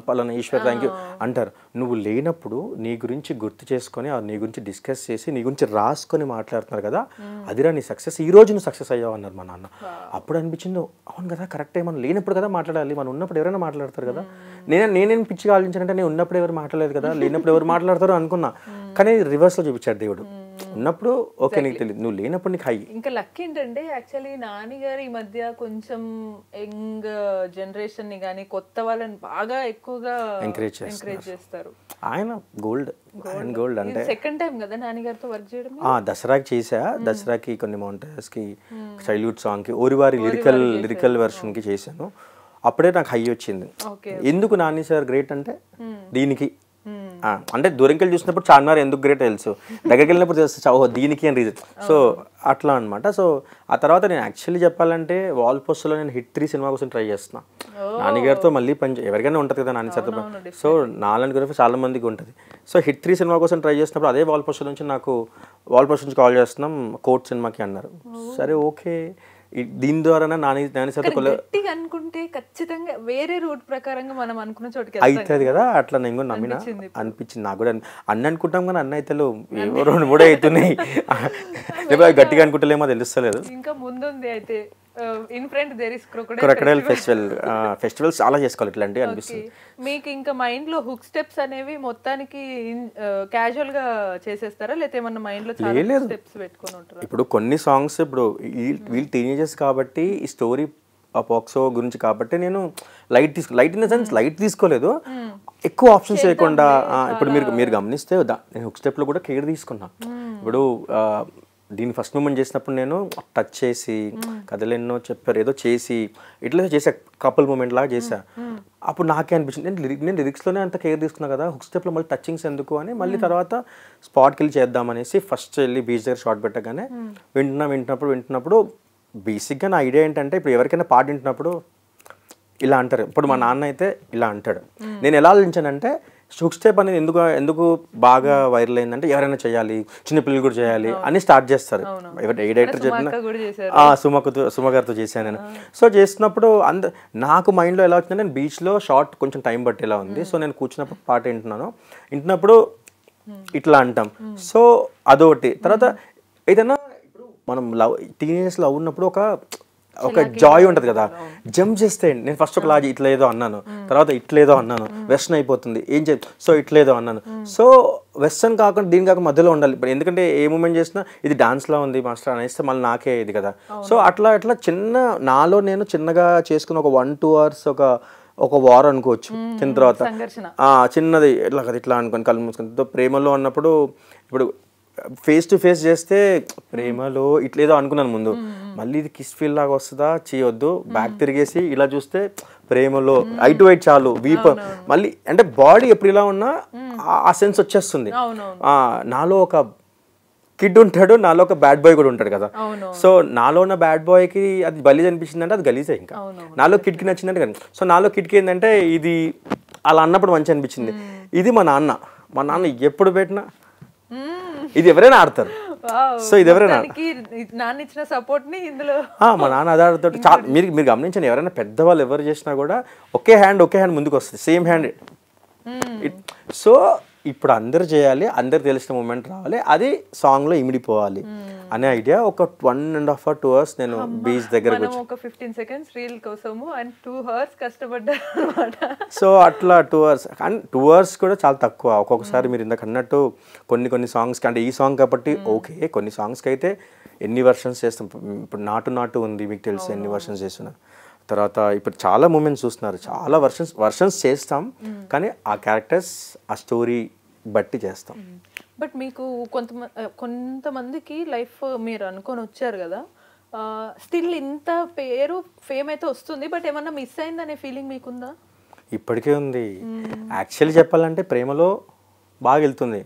పలానా ఈశ్వర్ థ్యాంక్ యూ అంటారు. నువ్వు లేనప్పుడు నీ గురించి గుర్తు చేసుకొని నీ గురించి డిస్కస్ చేసి నీ గురించి రాసుకొని మాట్లాడుతున్నారు కదా, అదిరా నీ సక్సెస్, ఈ రోజు నువ్వు సక్సెస్ అయ్యావు అన్నారు మా నాన్న. అప్పుడు అనిపించింది అవును కదా కరెక్టే, మనం లేనప్పుడు కదా మాట్లాడాలి, మనం ఉన్నప్పుడు ఎవరైనా మాట్లాడతారు కదా. నేనేం పిచ్చిగా ఆలోచించానంటే నేను ఉన్నప్పుడు ఎవరు మాట్లాడలేదు కదా, లేనప్పుడు ఎవరు మాట్లాడతారో అనుకున్నా. కానీ రివర్స్లో చూపించాడు దేవుడు, ఉన్నప్పుడు ఓకే నీకు తెలియదు, నువ్వు లేనప్పుడు నీకు హై. ఇంకా లక్ ఏంటంటే యాక్చువల్లీ నాని గారు ఈ మధ్య కొంచెం యంగ్ జనరేషన్ ని కానీ కొత్త వాళ్ళని బాగా ఎక్కువగా ఎంకరేజ్ చేస్తారు. ఆయన గోల్డ్ అంటే సెకండ్ టైం కదా నాని గారితో వర్క్ చేయడం. దసరాకి చేసా, దసరాకి కొన్ని మౌంటైన్స్ కి చైల్డ్హుడ్ సాంగ్ కి ఓరివారి లిరికల్ వెర్షన్ కి చేశాను. అప్పుడే నాకు హై వచ్చింది. ఎందుకు నాని సార్ గ్రేట్ అంటే దీనికి అంటే దూరంకెళ్ళి చూసినప్పుడు చార్మినార్ ఎందుకు గ్రేట్ తెలుసు, దగ్గరికి వెళ్ళినప్పుడు తెలుసు ఓహో దీనికి అని రీజన్. సో అట్లా అనమాట. సో ఆ తర్వాత నేను యాక్చువల్లీ చెప్పాలంటే వాల్ పోస్టర్లో నేను హిట్ 3 సినిమా కోసం ట్రై చేస్తున్నా. నాన్నగారితో మళ్ళీ ఎవరికైనా ఉంటుంది కదా నాని సార్తో. సో నాలాంటి గురించి చాలా మందికి ఉంటుంది. సో హిట్ 3 సినిమా కోసం ట్రై చేసినప్పుడు అదే వాల్ పోస్టర్ నుంచి కాల్ చేస్తున్నాం కోర్ట్ సినిమాకి అన్నారు. సరే ఓకే, దీని ద్వారా నాని సార్తో అనుకుంటే ఖచ్చితంగా వేరే రూట్ ప్రకారంగా మనం అనుకున్న చోటుకి అవుతుంది కదా, అట్లా నేను కూడా నమ్మిన అనిపించింది నాకు కూడా. అన్న అనుకుంటాం కానీ అన్న అయితే ఏవో 2-3 అవుతున్నాయి, లేకపోతే గట్టిగా అనుకుంటలేమో తెలుస్తలేదు. ఇంకా ముందుంది అయితే in front there is crocodile festival చాలా చేసుకోవాలి ఇట్లాంటివి అనిపిస్తుంది. మీకు ఇంకా మైండ్ లో హుక్ స్టెప్స్ అనేవి మొత్తానికి క్యాజువల్ గా చేసేస్తారా, లేకపోతే ఏమన్నా మైండ్ లో చాలా స్టెప్స్ పెట్టుకొని ఉంటారా? ఇప్పుడు కొన్ని సాంగ్స్ ఇప్పుడు వీళ్ళు టీనేజర్స్ కాబట్టి ఈ స్టోరీ పాక్సో గురించి కాబట్టి నేను light in the sense light తీసుకోలేదు, ఎక్కువ ఆప్షన్స్ లేకుండా. ఇప్పుడు మీరు గమనిస్తే నేను హుక్ స్టెప్ లో కూడా కేర్ తీసుకున్నా. ఇప్పుడు దీన్ని ఫస్ట్ మూమెంట్ చేసినప్పుడు నేను టచ్ చేసి కథలు ఎన్నో చెప్పారు ఏదో చేసి ఇట్లా చేసా, కపుల్ మూమెంట్ లాగా చేసా. అప్పుడు నాకే అనిపించింది నేను లిరిక్స్లోనే అంత కేర్ తీసుకున్నా కదా, హుక్ స్టెప్లో మళ్ళీ టచింగ్స్ ఎందుకు అని మళ్ళీ తర్వాత స్పాట్కి వెళ్ళి చేద్దామనేసి ఫస్ట్ వెళ్ళి బీచ్ దగ్గర షార్ట్ పెట్టగానే వింటున్నప్పుడు బేసిక్గా నా ఐడియా ఏంటంటే ఇప్పుడు ఎవరికైనా పాట వింటున్నప్పుడు ఇలా అంటారు. ఇప్పుడు మా నాన్న అయితే ఇలా అంటాడు. నేను ఎలా ఆలోచించానంటే హుక్ స్టెప్ అనేది ఎందుకు బాగా వైరల్ అయిందంటే ఎవరైనా చేయాలి, చిన్నపిల్లలు కూడా చేయాలి అని స్టార్ట్ చేస్తారు. ఏ డైరెక్టర్ చెప్పినా సుమ గారితో చేశాను నేను. సో చేస్తున్నప్పుడు నాకు మైండ్లో ఎలా వచ్చిందంటే నేను బీచ్లో షార్ట్ కొంచెం టైం పట్టేలా ఉంది. సో నేను కూర్చున్నప్పుడు పాట వింటున్నప్పుడు ఇట్లా అంటాం. సో అదొకటి. తర్వాత ఏదైనా మనం టీనేజర్స్ లవ్ ఉన్నప్పుడు ఒక జాయ్ ఉంటుంది కదా, జంప్ చేస్తే నేను ఫస్ట్ ఒక లాజీ ఇట్లేదో అన్నాను, తర్వాత ఇట్లేదో అన్నాను, వెస్టర్న్ అయిపోతుంది ఏం సో ఇట్లేదో అన్నాను. సో వెస్టర్న్ కాకుండా దీని కాకుండా మధ్యలో ఉండాలి. ఇప్పుడు ఎందుకంటే ఏ మూమెంట్ చేసినా ఇది డాన్స్లా ఉంది మాస్టర్ అనేస్తే మళ్ళీ నాకే ఇది కదా. సో అట్లా నాలో నేను చిన్నగా చేసుకున్న ఒక 1-2 అవర్స్ ఒక వార్ అనుకోవచ్చు. చిన్న తర్వాత చిన్నది ఇట్లా అనుకోని కళ్ళు మూసుకుని ప్రేమలో అన్నప్పుడు ఇప్పుడు ఫేస్ టు ఫేస్ చేస్తే ప్రేమలో ఇట్లేదో అనుకున్నాను ముందు, మళ్ళీ ఇది కిస్ ఫీల్ లాగా వస్తుందా చేయొద్దు, బ్యాక్ తిరిగేసి ఇలా చూస్తే ప్రేమలో ఐ టు ఐ చాలు వీప్ మళ్ళీ అంటే బాడీ ఎప్పుడు ఇలా ఉన్నా ఆ సెన్స్ వచ్చేస్తుంది. నాలో ఒక కిడ్ ఉంటాడు, నాలో ఒక బ్యాడ్ బాయ్ కూడా ఉంటాడు కదా. సో నాలో ఉన్న బ్యాడ్ బాయ్కి అది గలీజ్ అనిపించింది అంటే అది గలీజే. ఇంకా నాలో కిడ్కి నచ్చిందంటే కదా. సో నాలో కిడ్కి ఏంటంటే ఇది అలా అన్నప్పుడు మంచి అనిపించింది. ఇది మా నాన్న ఎప్పుడు పెట్టినా ఇది ఎవరైనా ఆడతారు. సో ఇది ఎవరైనా మా నాన్న అది ఆడుతాడు. చాలా మీరు గమనించండి, ఎవరైనా పెద్దవాళ్ళు ఎవరు చేసినా కూడా ఒకే హ్యాండ్ ముందుకు వస్తుంది, సేమ్ హ్యాండ్. సో ఇప్పుడు అందరు చేయాలి, అందరు తెలిసిన మూమెంట్ రావాలి, అది సాంగ్లో ఇమిడిపోవాలి అనే ఐడియా. ఒక 1.5 or 2 hours నేను బీచ్ దగ్గర మనం ఒక 15 seconds రీల్ కోసము అండ్ 2 hours కష్టపడ్డారు అనమాట. సో అట్లా 2 hours, అండ్ 2 hours కూడా చాలా తక్కువ. ఒక్కొక్కసారి మీరు ఇందాక అన్నట్టు కొన్ని సాంగ్స్కి, అంటే ఈ సాంగ్ కాబట్టి ఓకే, కొన్ని సాంగ్స్కి అయితే ఎన్ని వర్షన్స్ చేస్తాం. ఇప్పుడు నాటు ఉంది, మీకు తెలుసు ఎన్ని వర్షన్స్ చేస్తున్నారు. తర్వాత ఇప్పుడు చాలా మూమెంట్స్ చూస్తున్నారు, చాలా వర్షన్స్ చేస్తాం, కానీ ఆ క్యారెక్టర్స్ ఆ స్టోరీ బట్టి చేస్తాం. బట్ మీకు కొంతమందికి లైఫ్ మీరు అనుకొని వచ్చారు కదా, స్టిల్ ఇంత పేరు ఫేమ్ అయితే వస్తుంది, బట్ ఏమన్నా మిస్ అయిందనే ఫీలింగ్ మీకుందా? ఇప్పటికే ఉంది. యాక్చువల్లీ చెప్పాలంటే ప్రేమలో బాగా వెళ్తుంది,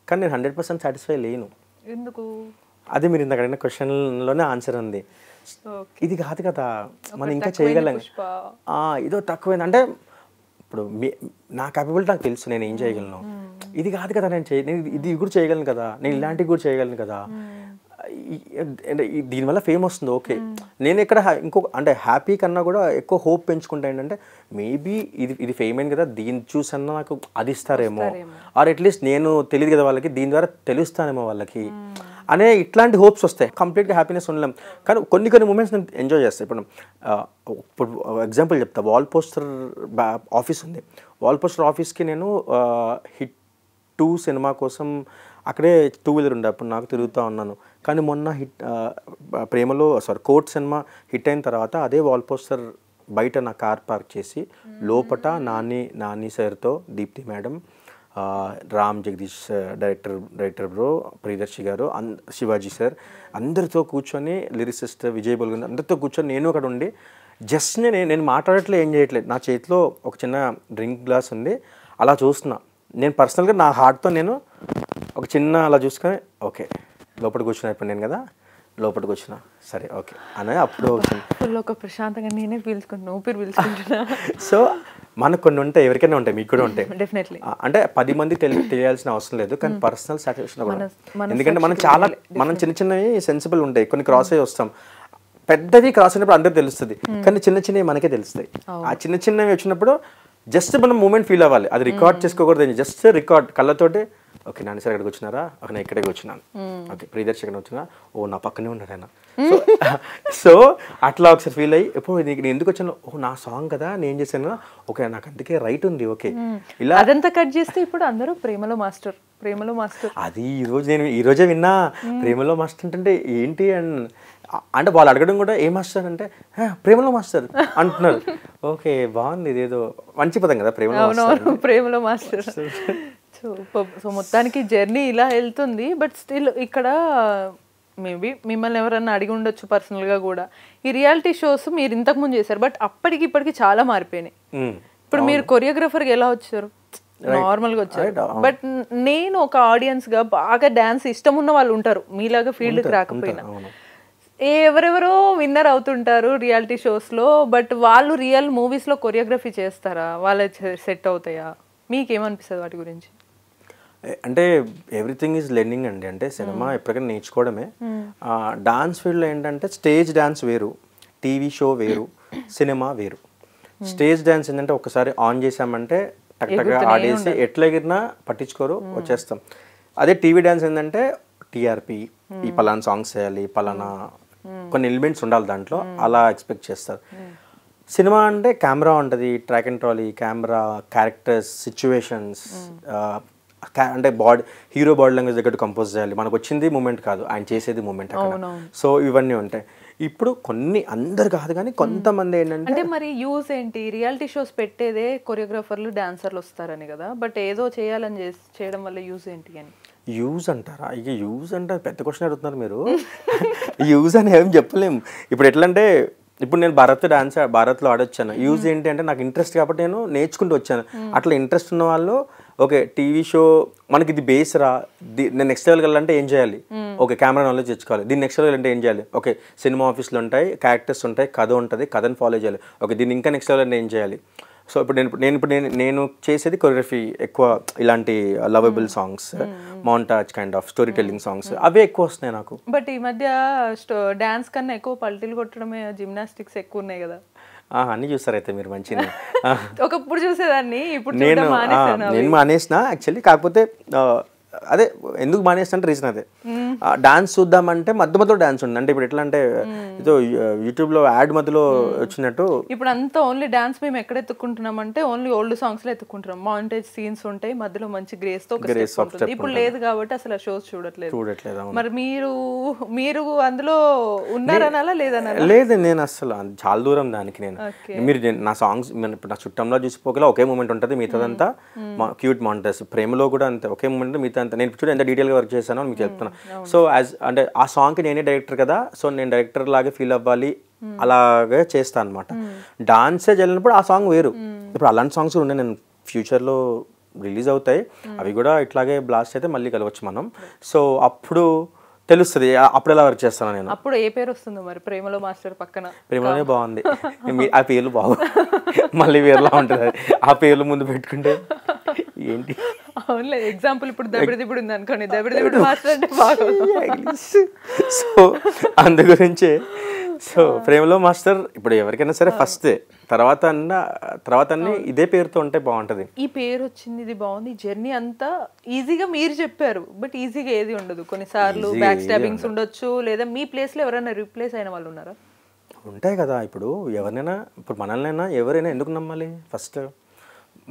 కానీ నేను 100% సాటిస్ఫై లేను. ఎందుకు? అది మీరు ఇందాక అడిగిన క్వశ్చన్లోనే ఆన్సర్ ఉంది. ఇది కాదు కదా, మనం ఇంకా చేయగలం, ఇదో తక్కువైంది అంటే ఇప్పుడు నా క్యాపబిలిటీ నాకు తెలుసు, నేను ఏం చేయగలను. ఇది కాదు కదా, నేను ఇది కూడా చేయగలను కదా, నేను ఇలాంటివి కూడా చేయగలను కదా, దీనివల్ల ఫేమ్ వస్తుంది ఓకే. నేను ఇక్కడ అంటే హ్యాపీ కన్నా కూడా ఎక్కువ హోప్ పెంచుకుంటా ఏంటంటే మేబీ ఇది ఫేమ్ అయింది కదా, దీన్ని చూసన్నా నాకు అది ఇస్తారేమో, ఆర్ అట్లీస్ట్ నేను తెలియదు కదా వాళ్ళకి, దీని ద్వారా తెలుస్తానేమో వాళ్ళకి అనే ఇట్లాంటి హోప్స్ వస్తాయి. కంప్లీట్గా హ్యాపీనెస్ ఉండలేం, కానీ కొన్ని మూమెంట్స్ నేను ఎంజాయ్ చేస్తాను. ఇప్పుడు ఎగ్జాంపుల్ చెప్తా, వాల్ పోస్టర్ ఆఫీస్ ఉంది, వాల్ పోస్టర్ ఆఫీస్కి నేను హిట్ 2 సినిమా కోసం అక్కడే 2-wheeler ఉండే, అప్పుడు నాకు తిరుగుతూ ఉన్నాను. కానీ మొన్న ప్రేమలో కోర్ట్ సినిమా హిట్ అయిన తర్వాత అదే వాల్ పోస్టర్ బయట నా కార్ పార్క్ చేసి లోపట నాని సార్తో, Deepthi madam, Ram Jagadeesh director bro, Priyadarshi గారు, శివాజీ సార్ అందరితో కూర్చొని, లిరిసిస్ట్ విజయ్ బోల్గన్ అందరితో కూర్చొని నేను అక్కడ ఉండి జస్ట్ నేను మాట్లాడట్లేదు, ఏం చేయట్లేదు, నా చేతిలో ఒక చిన్న డ్రింక్ గ్లాస్ ఉంది, అలా చూస్తున్నా. నేను పర్సనల్గా నా హార్ట్తో నేను ఒక చిన్న అలా చూసుకొని ఓకే లోపలికి కూర్చున్నా, ఇప్పుడు నేను కదా లోపలికి వచ్చిన, సరే ఓకే అని అప్పుడు ఒక ప్రశాంతంగా నేనే పీల్చుకుంటున్నా, ఊపిరి పీల్చుకుంటున్నా. సో మనకు కొన్ని ఉంటాయి, ఎవరికైనా ఉంటాయి, మీకు కూడా ఉంటాయి డెఫినెట్లీ. అంటే 10 మంది తెలియాల్సిన అవసరం లేదు, కానీ పర్సనల్ సాటిస్ఫాక్షన్ కూడా. ఎందుకంటే మనం చిన్నవి సెన్సిబుల్ ఉంటాయి, కొన్ని క్రాస్ అయ్యి వస్తాం, పెద్దవి క్రాస్ అయినప్పుడు అందరికి తెలుస్తుంది, కానీ చిన్నవి మనకే తెలుస్తాయి. ఆ చిన్నవి వచ్చినప్పుడు జస్ట్ మనం మూమెంట్ ఫీల్ అవ్వాలి, అది రికార్డ్ చేసుకోకూడదు, జస్ట్ రికార్డ్ కళ్ళతోటి ఓకే నాని సార్ ఎక్కడికి వచ్చినారా, ఓకే నేను ఇక్కడికి వచ్చినాను, ఓకే ప్రియదర్శి ఎక్కడ వచ్చినా, ఓ నా పక్కనే ఉన్నాడు ఆయన. సో అట్లా ఒకసారి ఫీల్ అయ్యి ఎప్పుడు నేను ఎందుకు వచ్చాను, ఓ నా సాంగ్ కదా నేను చేశాను, ఓకే నాకు అందుకే రైట్ ఉంది, ఓకే ఇలా అదంతా కట్ చేస్తే ఇప్పుడు అందరూ ప్రేమలో మాస్టర్. అది నేను ఈరోజే విన్నా, ప్రేమలో మాస్టర్ అంటే ఏంటి అంటే వాళ్ళు అడగడం కూడా ఏ మాస్టర్ అంటే ప్రేమలో మాస్టర్ అంటున్నారు. ఓకే బాగుంది, ఇదేదో మంచి పదం కదా ప్రేమలో మాస్టర్. సో మొత్తానికి జర్నీ ఇలా వెళ్తుంది, బట్ స్టిల్ ఇక్కడ మేబీ మిమ్మల్ని ఎవరన్నా అడిగి ఉండొచ్చు పర్సనల్గా కూడా, ఈ రియాలిటీ షోస్ మీరు ఇంతకుముందు చేశారు, బట్ అప్పటికి ఇప్పటికి చాలా మారిపోయినాయి. ఇప్పుడు మీరు కొరియోగ్రాఫర్గా ఎలా వచ్చారు? నార్మల్గా వచ్చారు, బట్ నేను ఒక ఆడియన్స్గా బాగా డ్యాన్స్ ఇష్టం ఉన్న వాళ్ళు ఉంటారు మీలాగా ఫీల్డ్కి రాకపోయినా, ఎవరెవరో విన్నర్ అవుతుంటారు రియాలిటీ షోస్లో, బట్ వాళ్ళు రియల్ మూవీస్లో కొరియోగ్రఫీ చేస్తారా, వాళ్ళ సెట్ అవుతాయా? మీకేమనిపిస్తుంది వాటి గురించి? అంటే ఎవ్రీథింగ్ ఈజ్ లెర్నింగ్ అండి, అంటే సినిమా ఎప్పటికైనా నేర్చుకోవడమే. డాన్స్ ఫీల్డ్లో ఏంటంటే స్టేజ్ డాన్స్ వేరు, టీవీ షో వేరు, సినిమా వేరు. స్టేజ్ డాన్స్ ఏంటంటే ఒకసారి ఆన్ చేసామంటే టక్టగా ఆడేసి ఎట్లా ఎగిరినా పట్టించుకోరు, వచ్చేస్తాం. అదే టీవీ డాన్స్ ఏంటంటే టీఆర్పీ, ఈ పలానా సాంగ్స్ చేయాలి, పలానా కొన్ని ఎలిమెంట్స్ ఉండాలి దాంట్లో, అలా ఎక్స్పెక్ట్ చేస్తారు. సినిమా అంటే కెమెరా ఉంటుంది, track and trolley, camera, characters, situations, అంటే హీరో బాడీ లాంగ్వేజ్ దగ్గర కంపోజ్ చేయాలి, మనకు వచ్చింది మూమెంట్ కాదు, ఆయన చేసేది మూమెంట్ అక్కడ. సో ఇవన్నీ ఉంటాయి. ఇప్పుడు కొన్ని అందరు కాదు కానీ కొంతమంది ఏంటంటే మరి యూజ్ ఏంటి, రియాలిటీ షోస్ పెట్టేదే కొరియోగ్రాఫర్లు డాన్సర్లు వస్తారని కదా, బట్ ఏదో చేయాలని చేయడం వల్ల యూజ్ ఏంటి అని? యూజ్ అంటారా? ఇక యూజ్ అంటే పెద్ద క్వశ్చన్ అడుగుతున్నారు మీరు. యూజ్ అని ఏం చెప్పలేము. ఇప్పుడు ఎట్లా అంటే ఇప్పుడు నేను భారత్లో ఆడొచ్చాను, యూజ్ ఏంటి అంటే నాకు ఇంట్రెస్ట్ కాబట్టి నేను నేర్చుకుంటూ వచ్చాను. అట్లా ఇంట్రెస్ట్ ఉన్న వాళ్ళు ఓకే టీవీ షో మనకి ఇది బేస్ రా, నేను నెక్స్ట్ లెవెల్కి వెళ్ళాలంటే ఏం చేయాలి, ఓకే కెమెరా నాలెడ్జ్ తెచ్చుకోవాలి, దీన్ని నెక్స్ట్ లెవెల్ అంటే ఏం చేయాలి, ఓకే సినిమా ఆఫీస్లో ఉంటాయి, క్యారెక్టర్స్ ఉంటాయి, కథ ఉంటుంది, కథను ఫాలో చేయాలి, ఓకే దీన్ని ఇంకా నెక్స్ట్ లెవెల్ అంటే ఏం చేయాలి. సో ఇప్పుడు నేను చేసేది కొరియోగ్రఫీ ఎక్కువ, ఇలాంటి lovable songs, montage kind of story telling songs, అవే ఎక్కువ వస్తున్నాయి నాకు. బట్ ఈ మధ్య డాన్స్ కన్నా ఎక్కువ పల్టీలు కొట్టడమే, జిమ్నాస్టిక్స్ ఎక్కువ ఉన్నాయి కదా. అన్నీ చూస్తారు అయితే మీరు మంచిగా. ఒకప్పుడు చూసేదాన్ని, ఇప్పుడు నేను చూడడం మానేశాను అవి. నేను మానేసిన యాక్చువల్లీ. కాకపోతే అదే ఎందుకు మానేసిన అంటే రీజన్ అదే, డాన్స్ చూద్దామంటే మధ్యలో డాన్స్ ఉంది. అంటే ఇప్పుడు ఎట్లా అంటే ఏదో యూట్యూబ్లో యాడ్ మధ్యలో వచ్చినట్టు ఇప్పుడు అంతా ఓన్లీ డాన్స్ మేము ఎక్కడ ఎత్తుకుంటున్నాం అంటే ఓన్లీ ఓల్డ్ సాంగ్స్ లో ఎత్తుకుంటున్నాం. మాంటేజ్ సీన్స్ ఉంటాయి, మధ్యలో మంచి గ్రేస్ తో ఒక step ఉంటుంది. ఇప్పుడు లేదు కాబట్టి అసలు ఆ షోస్ చూడట్లేదు. మరి మీరు అందులో ఉన్నారనాలా లేదనాలా? లేదు, నేను అసలు చాలా దూరం దానికి. మీరు నా సాంగ్స్ ఇప్పుడు నా చుట్టంలో చూసిపోగల ఒకే మూమెంట్ ఉంటుంది, మిగతాదంతా క్యూట్ మాంటేజ్. ప్రేమలో కూడా అంతే ఒకే మూమెంట్, మిగతా అంతా. నేను చూడండి ఎంత డీటెయిల్గా వర్క్ చేశానో మీకు చెప్తున్నా. సో అంటే ఆ సాంగ్కి నేనే డైరెక్టర్ కదా, సో నేను డైరెక్టర్ లాగే ఫీల్ అవ్వాలి, అలాగే చేస్తాను అనమాట. డాన్సే వెళ్ళినప్పుడు ఆ సాంగ్ వేరు. ఇప్పుడు అలాంటి సాంగ్స్ కూడా ఉన్నాయి, నేను ఫ్యూచర్లో రిలీజ్ అవుతాయి, అవి కూడా ఇట్లాగే బ్లాస్ట్ అయితే మళ్ళీ కలవచ్చు మనం. సో అప్పుడు తెలుస్తుంది అప్పుడు ఎలా వర్క్ చేస్తాను నేను. అప్పుడు ఏ పేరు వస్తుందో మరి? ప్రేమలో మాస్టర్ పక్కన ప్రేమలోనే బాగుంది, ఆ పేర్లు బాగు మళ్ళీ వేరేలా ఉంటుంది. ఆ పేర్లు ముందు పెట్టుకుంటే ఏంటి? అవునులే, ఎగ్జాంపుల్ ఇప్పుడు దబిడిదిబుడు ఉంది అనుకోండి, దబిడిదిబుడు మాస్టర్ అంటే బాగా. సో అందు గురించే సో ప్రేమలో మాస్టర్ ఇప్పుడు ఎవరికైనా సరే ఫస్ట్, తర్వాత అన్ని ఇదే పేరుతో ఉంటే బాగుంటది. ఈ పేరు వచ్చింది, ఇది బాగుంది. జర్నీ అంతా ఈజీగా మీరు చెప్పారు, బట్ ఈజీగా ఏది ఉండదు. కొన్నిసార్లు బ్యాక్ స్టాబింగ్స్ ఉండొచ్చు, లేదా మీ ప్లేస్ లో ఎవరైనా రీప్లేస్ అయిన వాళ్ళు ఉన్నారా? ఉంటాయి కదా. ఇప్పుడు ఎవరినైనా, ఇప్పుడు మనల్నైనా ఎవరైనా ఎందుకు నమ్మాలి? ఫస్ట్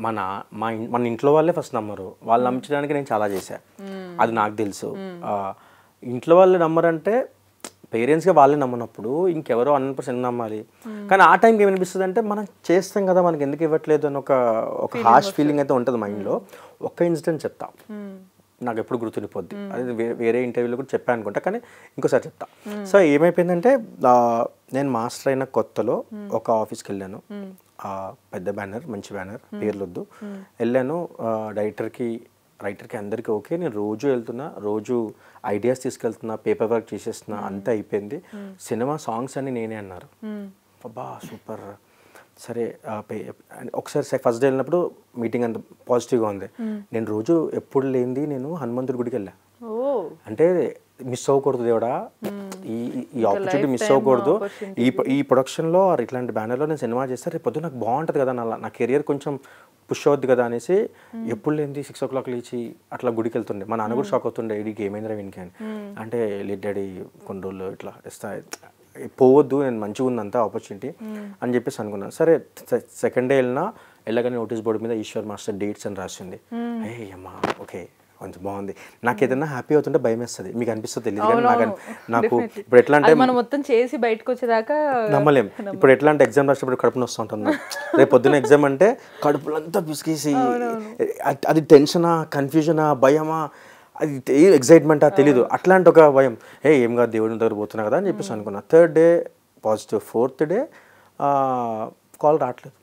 మన ఇంట్లో వాళ్ళే ఫస్ట్ నమ్మరు. వాళ్ళు నమ్మించడానికి నేను చాలా చేశాను, అది నాకు తెలుసు. ఇంట్లో వాళ్ళు నమ్మరంటే పేరెంట్స్గా వాళ్ళే నమ్మనప్పుడు ఇంకెవరో 100% నమ్మాలి. కానీ ఆ టైంకి ఏమనిపిస్తుంది అంటే మనం చేస్తాం కదా, మనకి ఎందుకు ఇవ్వట్లేదు అని ఒక హార్ష్ ఫీలింగ్ అయితే ఉంటుంది మైండ్లో. ఒక్క ఇన్సిడెంట్ చెప్తా, నాకు ఎప్పుడు గుర్తుండిపోద్ది. అది వేరే ఇంటర్వ్యూలో కూడా చెప్పాను అనుకుంటా, కానీ ఇంకోసారి చెప్తా. సో ఏమైపోయిందంటే, నేను మాస్టర్ అయిన కొత్తలో ఒక ఆఫీస్కి వెళ్ళాను. పెద్ద బ్యానర్, మంచి బ్యానర్, పేర్లొద్దు. వెళ్ళాను. రైటర్కి అందరికీ ఓకే, నేను రోజు వెళ్తున్నా, రోజు ఐడియాస్ తీసుకెళ్తున్నా, పేపర్ వర్క్ చేసేస్తున్నా, అంతా అయిపోయింది. సినిమా సాంగ్స్ అన్ని నేనే అన్నారు. అబ్బా సూపర్, సరే. ఒకసారి ఫస్ట్ డే వెళ్ళినప్పుడు మీటింగ్ అంత పాజిటివ్గా ఉంది. నేను రోజు ఎప్పుడు లేనిది నేను హనుమంతుడి గుడికి వెళ్ళా. అంటే మిస్ అవ్వకూడదు దేవుడా, ఈ ఆపర్చునిటీ మిస్ అవ్వకూడదు. ఈ ప్రొడక్షన్లో ఇట్లాంటి బ్యానర్లో నేను సినిమా చేస్తే రేపు పొద్దు నాకు బాగుంటుంది కదా, నా కెరియర్ కొంచెం పుష్ అవుద్ది కదా అనేసి ఎప్పుడు లేనిది 6 o'clock లేచి అట్లా గుడికి వెళ్తుండే. మా నాన్న కూడా షాక్ అవుతుండే, ఇడికి ఏమైందిరా వీనికి అని. అంటే లేదు డాడీ, కొన్ని రోజులు ఇట్లా ఇస్తా, పోవద్దు, నేను మంచిగా ఉందంతా ఆపర్చునిటీ అని చెప్పేసి అనుకున్నాను. సరే సెకండ్ డే వెళ్ళగానే నోటీస్ బోర్డు మీద ఈశ్వర్ మాస్టర్ డేట్స్ అని రాసింది. అమ్మా ఓకే, కొంచెం బాగుంది. నాకు ఏదైనా హ్యాపీ అవుతుంటే భయం వేస్తుంది, మీకు అనిపిస్తుంది తెలియదు కానీ నాకు ఇప్పుడు ఎట్లా అంటే మనం మొత్తం చేసి బయటకు వచ్చేదాకా నమ్మలేం. ఇప్పుడు ఎట్లా అంటే ఎగ్జామ్ రాసేటప్పుడు కడుపు నొస్తూ ఉంటుంది. రేపు పొద్దున్న ఎగ్జామ్ అంటే కడుపులంతా పిసికేసి, అది టెన్షనా, కన్ఫ్యూజనా, భయమా, అది ఎక్సైట్మెంటా తెలీదు, అట్లాంటి ఒక భయం. ఏం కాదు దేవుడి దగ్గర పోతున్నా కదా అని చెప్పేసి అనుకున్నా. Third day positive, fourth day call రావట్లేదు.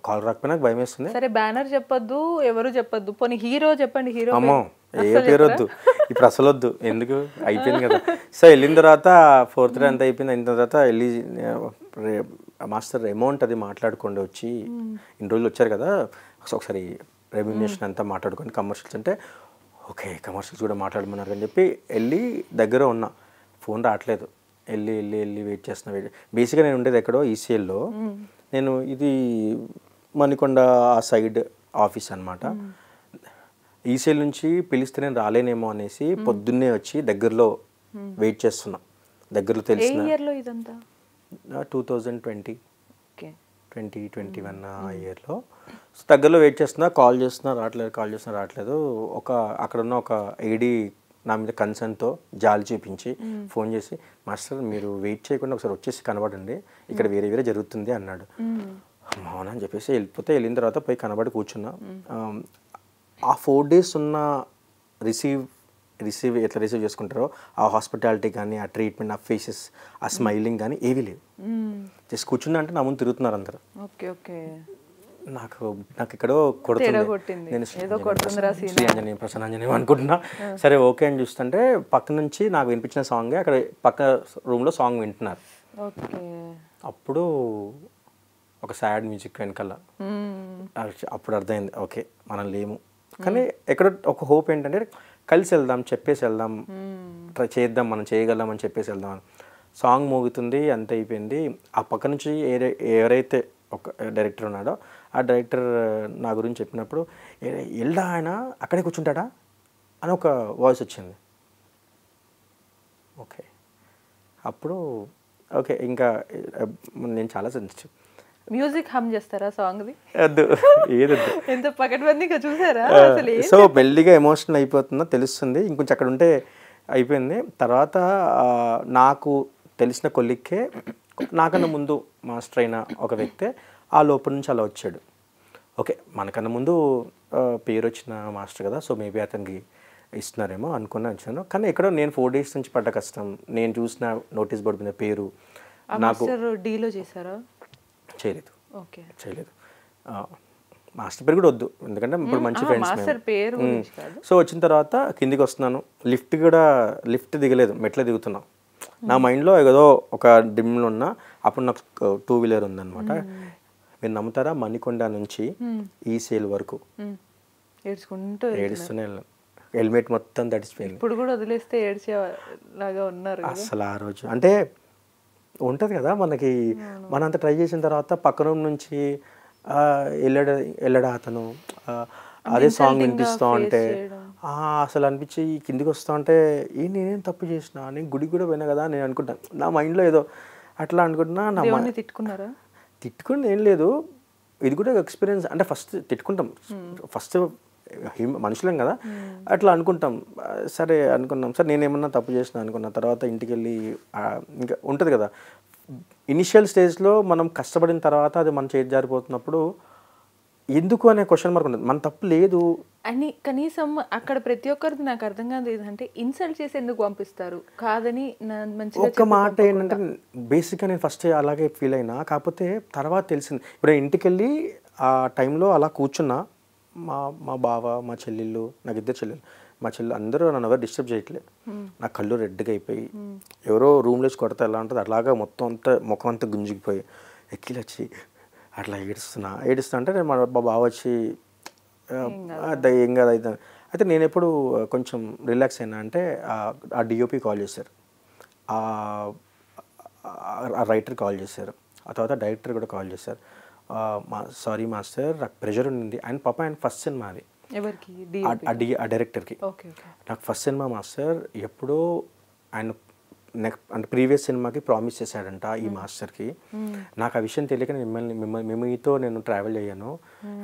కాల్ రాకపోయినా భయం వేస్తుంది. సరే బ్యానర్ చెప్పొద్దు, ఎవరు చెప్పొద్దు, పోనీ హీరో చెప్పండి. హీరో అమ్మో ఏ పేరు వద్దు, ఇప్పుడు అసలు వద్దు, ఎందుకు అయిపోయింది కదా. సో వెళ్ళిన తర్వాత ఫోర్త్ డే అంతా అయిపోయింది. అయిన తర్వాత వెళ్ళి మాస్టర్ అమౌంట్ అది మాట్లాడుకోండి, వచ్చి ఇన్ని రోజులు వచ్చారు కదా, ఒకసారి రెమ్యునరేషన్ అంతా మాట్లాడుకోండి, కమర్షియల్స్ అంటే ఓకే కమర్షియల్స్ కూడా మాట్లాడమన్నారు అని చెప్పి వెళ్ళి దగ్గర ఉన్నా. ఫోన్ రావట్లేదు. వెళ్ళి వెయిట్ చేస్తున్నా. బేసిక్గా నేను ఉండేది ఎక్కడో ఈసీఎల్లో. నేను ఇది మణికొండ ఆ సైడ్ ఆఫీస్ అనమాట. ఈసీఎల్ నుంచి పిలిస్తే నేను రాలేనేమో అనేసి పొద్దున్నే వచ్చి దగ్గరలో వెయిట్ చేస్తున్నా. దగ్గరలో తెలిసిన 2020, 2021 ఆ ఇయర్లో దగ్గరలో వెయిట్ చేస్తున్నా. కాల్ చేస్తున్నా రావట్లేదు. అక్కడ ఉన్న ఒక ఏడీ నా మీద కన్సర్న్తో జాలి చూపించి ఫోన్ చేసి, మాస్టర్ మీరు వెయిట్ చేయకుండా ఒకసారి వచ్చేసి కనబడండి, ఇక్కడ వేరే జరుగుతుంది అన్నాడు. అవునా అని చెప్పేసి వెళ్ళిన తర్వాత పోయి కనబడి కూర్చున్నా. ఆ 4 days ఉన్న ఎట్లా రిసీవ్ చేసుకుంటారో ఆ హాస్పిటాలిటీ కానీ, ఆ ట్రీట్మెంట్, ఆ ఫేసెస్, ఆ స్మైలింగ్ కానీ ఏవీ లేవు. జస్ట్ కూర్చున్నా అంటే నా ముందు తిరుగుతున్నారు అందరు. నాకు ఎక్కడో కొడుతుంది, నేను శ్రీ ప్రసన్నాంజనేయం అనుకుంటున్నా. సరే ఓకే అని చూస్తుంటే పక్క నుంచి నాకు వినిపించిన సాంగ్ అక్కడ పక్క రూమ్లో సాంగ్ వింటున్నారు. అప్పుడు ఒక సాడ్ మ్యూజిక్ వెనకాల. అప్పుడు అర్థమైంది ఓకే మనం లేము. కానీ ఎక్కడ ఒక హోప్ ఏంటంటే కలిసి వెళ్దాం, చెప్పేసి వెళ్దాం, ట్రై చేద్దాం, మనం చేయగలం అని చెప్పేసి వెళ్దాం. సాంగ్ మోగుతుంది, అంత అయిపోయింది. ఆ పక్క నుంచి ఎవరైతే ఒక డైరెక్టర్ ఉన్నాడో ఆ డైరెక్టర్ నా గురించి చెప్పినప్పుడు, ఎల్డా ఆయన అక్కడే కూర్చుంటాడా అని ఒక వాయిస్ వచ్చింది. ఓకే, అప్పుడు ఓకే, ఇంకా నేను చాలా సెన్సిటివ్. మ్యూజిక్ హమ్ చేస్తారా సాంగ్ది? వద్దు, ఏదొద్దు. ఎంత పకడ్బందీగా చూసారా అసలు. సో మెల్లిగా ఎమోషనల్ అయిపోతుందో తెలుస్తుంది, ఇంకొంచెం అక్కడ ఉంటే అయిపోయింది. తర్వాత నాకు తెలిసిన కొలిక్కే నాకన్నా ముందు మాస్టర్ అయిన ఒక వ్యక్తే ఆ లోపల నుంచి అలా వచ్చాడు. ఓకే, మనకన్నా ముందు పేరు వచ్చిన మాస్టర్ కదా, సో మేబీ అతనికి ఇస్తున్నారేమో అనుకుని వచ్చాను. కానీ ఎక్కడో నేను 4 days నుంచి పడ్డ కష్టం, నేను చూసిన నోటీస్ బోర్డు మీద పేరు నాకు డీలో చేశారా? చేయలేదు. ఓకే, చేయలేదు. మాస్టర్ పేరు కూడా వద్దు, ఎందుకంటే ఇప్పుడు మంచి ఫ్రెండ్స్. సో వచ్చిన తర్వాత కిందికి వస్తున్నాను, లిఫ్ట్ దిగలేదు, మెట్లే దిగుతున్నాం. నా మైండ్లో ఏదో ఒక డిమ్లో ఉన్న, అప్పుడు నాకు 2-wheeler ఉందన్నమాట. మీరు నమ్ముతారా, మణికొండ నుంచి ఈసీఎల్ వరకు ఏడుస్తూనే వెళ్ళాను. హెల్మెట్ మొత్తం తడిచిపోయింది. ఇప్పుడు కూడా వదిలేస్తే ఏడ్చేలాగా ఉన్నారు అసలు ఆ రోజు. అంటే ఉంటుంది కదా మనకి, మనంత ట్రై చేసిన తర్వాత పక్క రూమ్ నుంచి వెళ్ళడా అతను అదే సాంగ్ వినిపిస్తూ ఉంటే అసలు అనిపించి కిందికి వస్తూ ఉంటే నేనేం తప్పు చేసిన, నేను గుడికి కూడా పోయినా కదా నేను అనుకుంటాను. నా మైండ్లో ఏదో అట్లా అనుకుంటున్నా. తిట్టుకున్నారా? తిట్టుకుని ఏం లేదు, ఇది కూడా ఎక్స్పీరియన్స్. అంటే ఫస్ట్ తిట్టుకుంటాం, ఫస్ట్ మనుషులం కదా, అట్లా అనుకుంటాం. సరే అనుకున్నాం, సరే నేనేమన్నా తప్పు చేసిన అనుకున్నా. తర్వాత ఇంటికి వెళ్ళి ఇంకా ఉంటుంది కదా, ఇనిషియల్ స్టేజ్లో మనం కష్టపడిన తర్వాత అది మన చేతి జారిపోతున్నప్పుడు ఎందుకు అనే క్వశ్చన్ మార్క్ ఉంటుంది. మన తప్పు లేదు అని కనీసం అక్కడ ప్రతి ఒక్కరికి నాకు అర్థం కాదు ఏంటంటే ఇన్సల్ట్ చేసి ఎందుకు పంపిస్తారు కాదని ఒక మాట ఏంటంటే బేసిక్గా నేను ఫస్ట్ అలాగే ఫీల్ అయినా. కాకపోతే తర్వాత తెలిసింది, ఇప్పుడు ఇంటికి వెళ్ళి ఆ టైంలో అలా కూర్చున్నా, మా బావ, మా చెల్లెళ్ళు, నాకు 2 చెల్లెళ్ళు, మా చెల్లి అందరూ నన్ను ఎవరు డిస్టర్బ్ చేయట్లేదు. నా కళ్ళు రెడ్గా అయిపోయి ఎవరో రూమ్లోకి కొడితే ఎలా ఉంటుంది అలాగా మొత్తం అంతా ముఖం అంతా గుంజుకుపోయి ఎక్కిలు వచ్చి అట్లా ఏడుస్తున్నా అంటే నేను మా బావ వచ్చి ఏం కాదు అయితే. అయితే నేను ఎప్పుడు కొంచెం రిలాక్స్ అయినా అంటే ఆ డిఓపి కాల్ చేశారు, ఆ రైటర్ కాల్ చేశారు, ఆ తర్వాత డైరెక్టర్ కూడా కాల్ చేశారు. సారీ మాస్టర్, నాకు ప్రెషర్ ఉంది. ఆయన ఫస్ట్ సినిమా అది, ఆ డైరెక్టర్కి. నాకు ఫస్ట్ సినిమా మాస్టర్, ఎప్పుడో ఆయన అంటే ప్రీవియస్ సినిమాకి ప్రామిస్ చేశాడంట ఈ మాస్టర్కి. నాకు ఆ విషయం తెలియక మీతో నేను ట్రావెల్ అయ్యాను.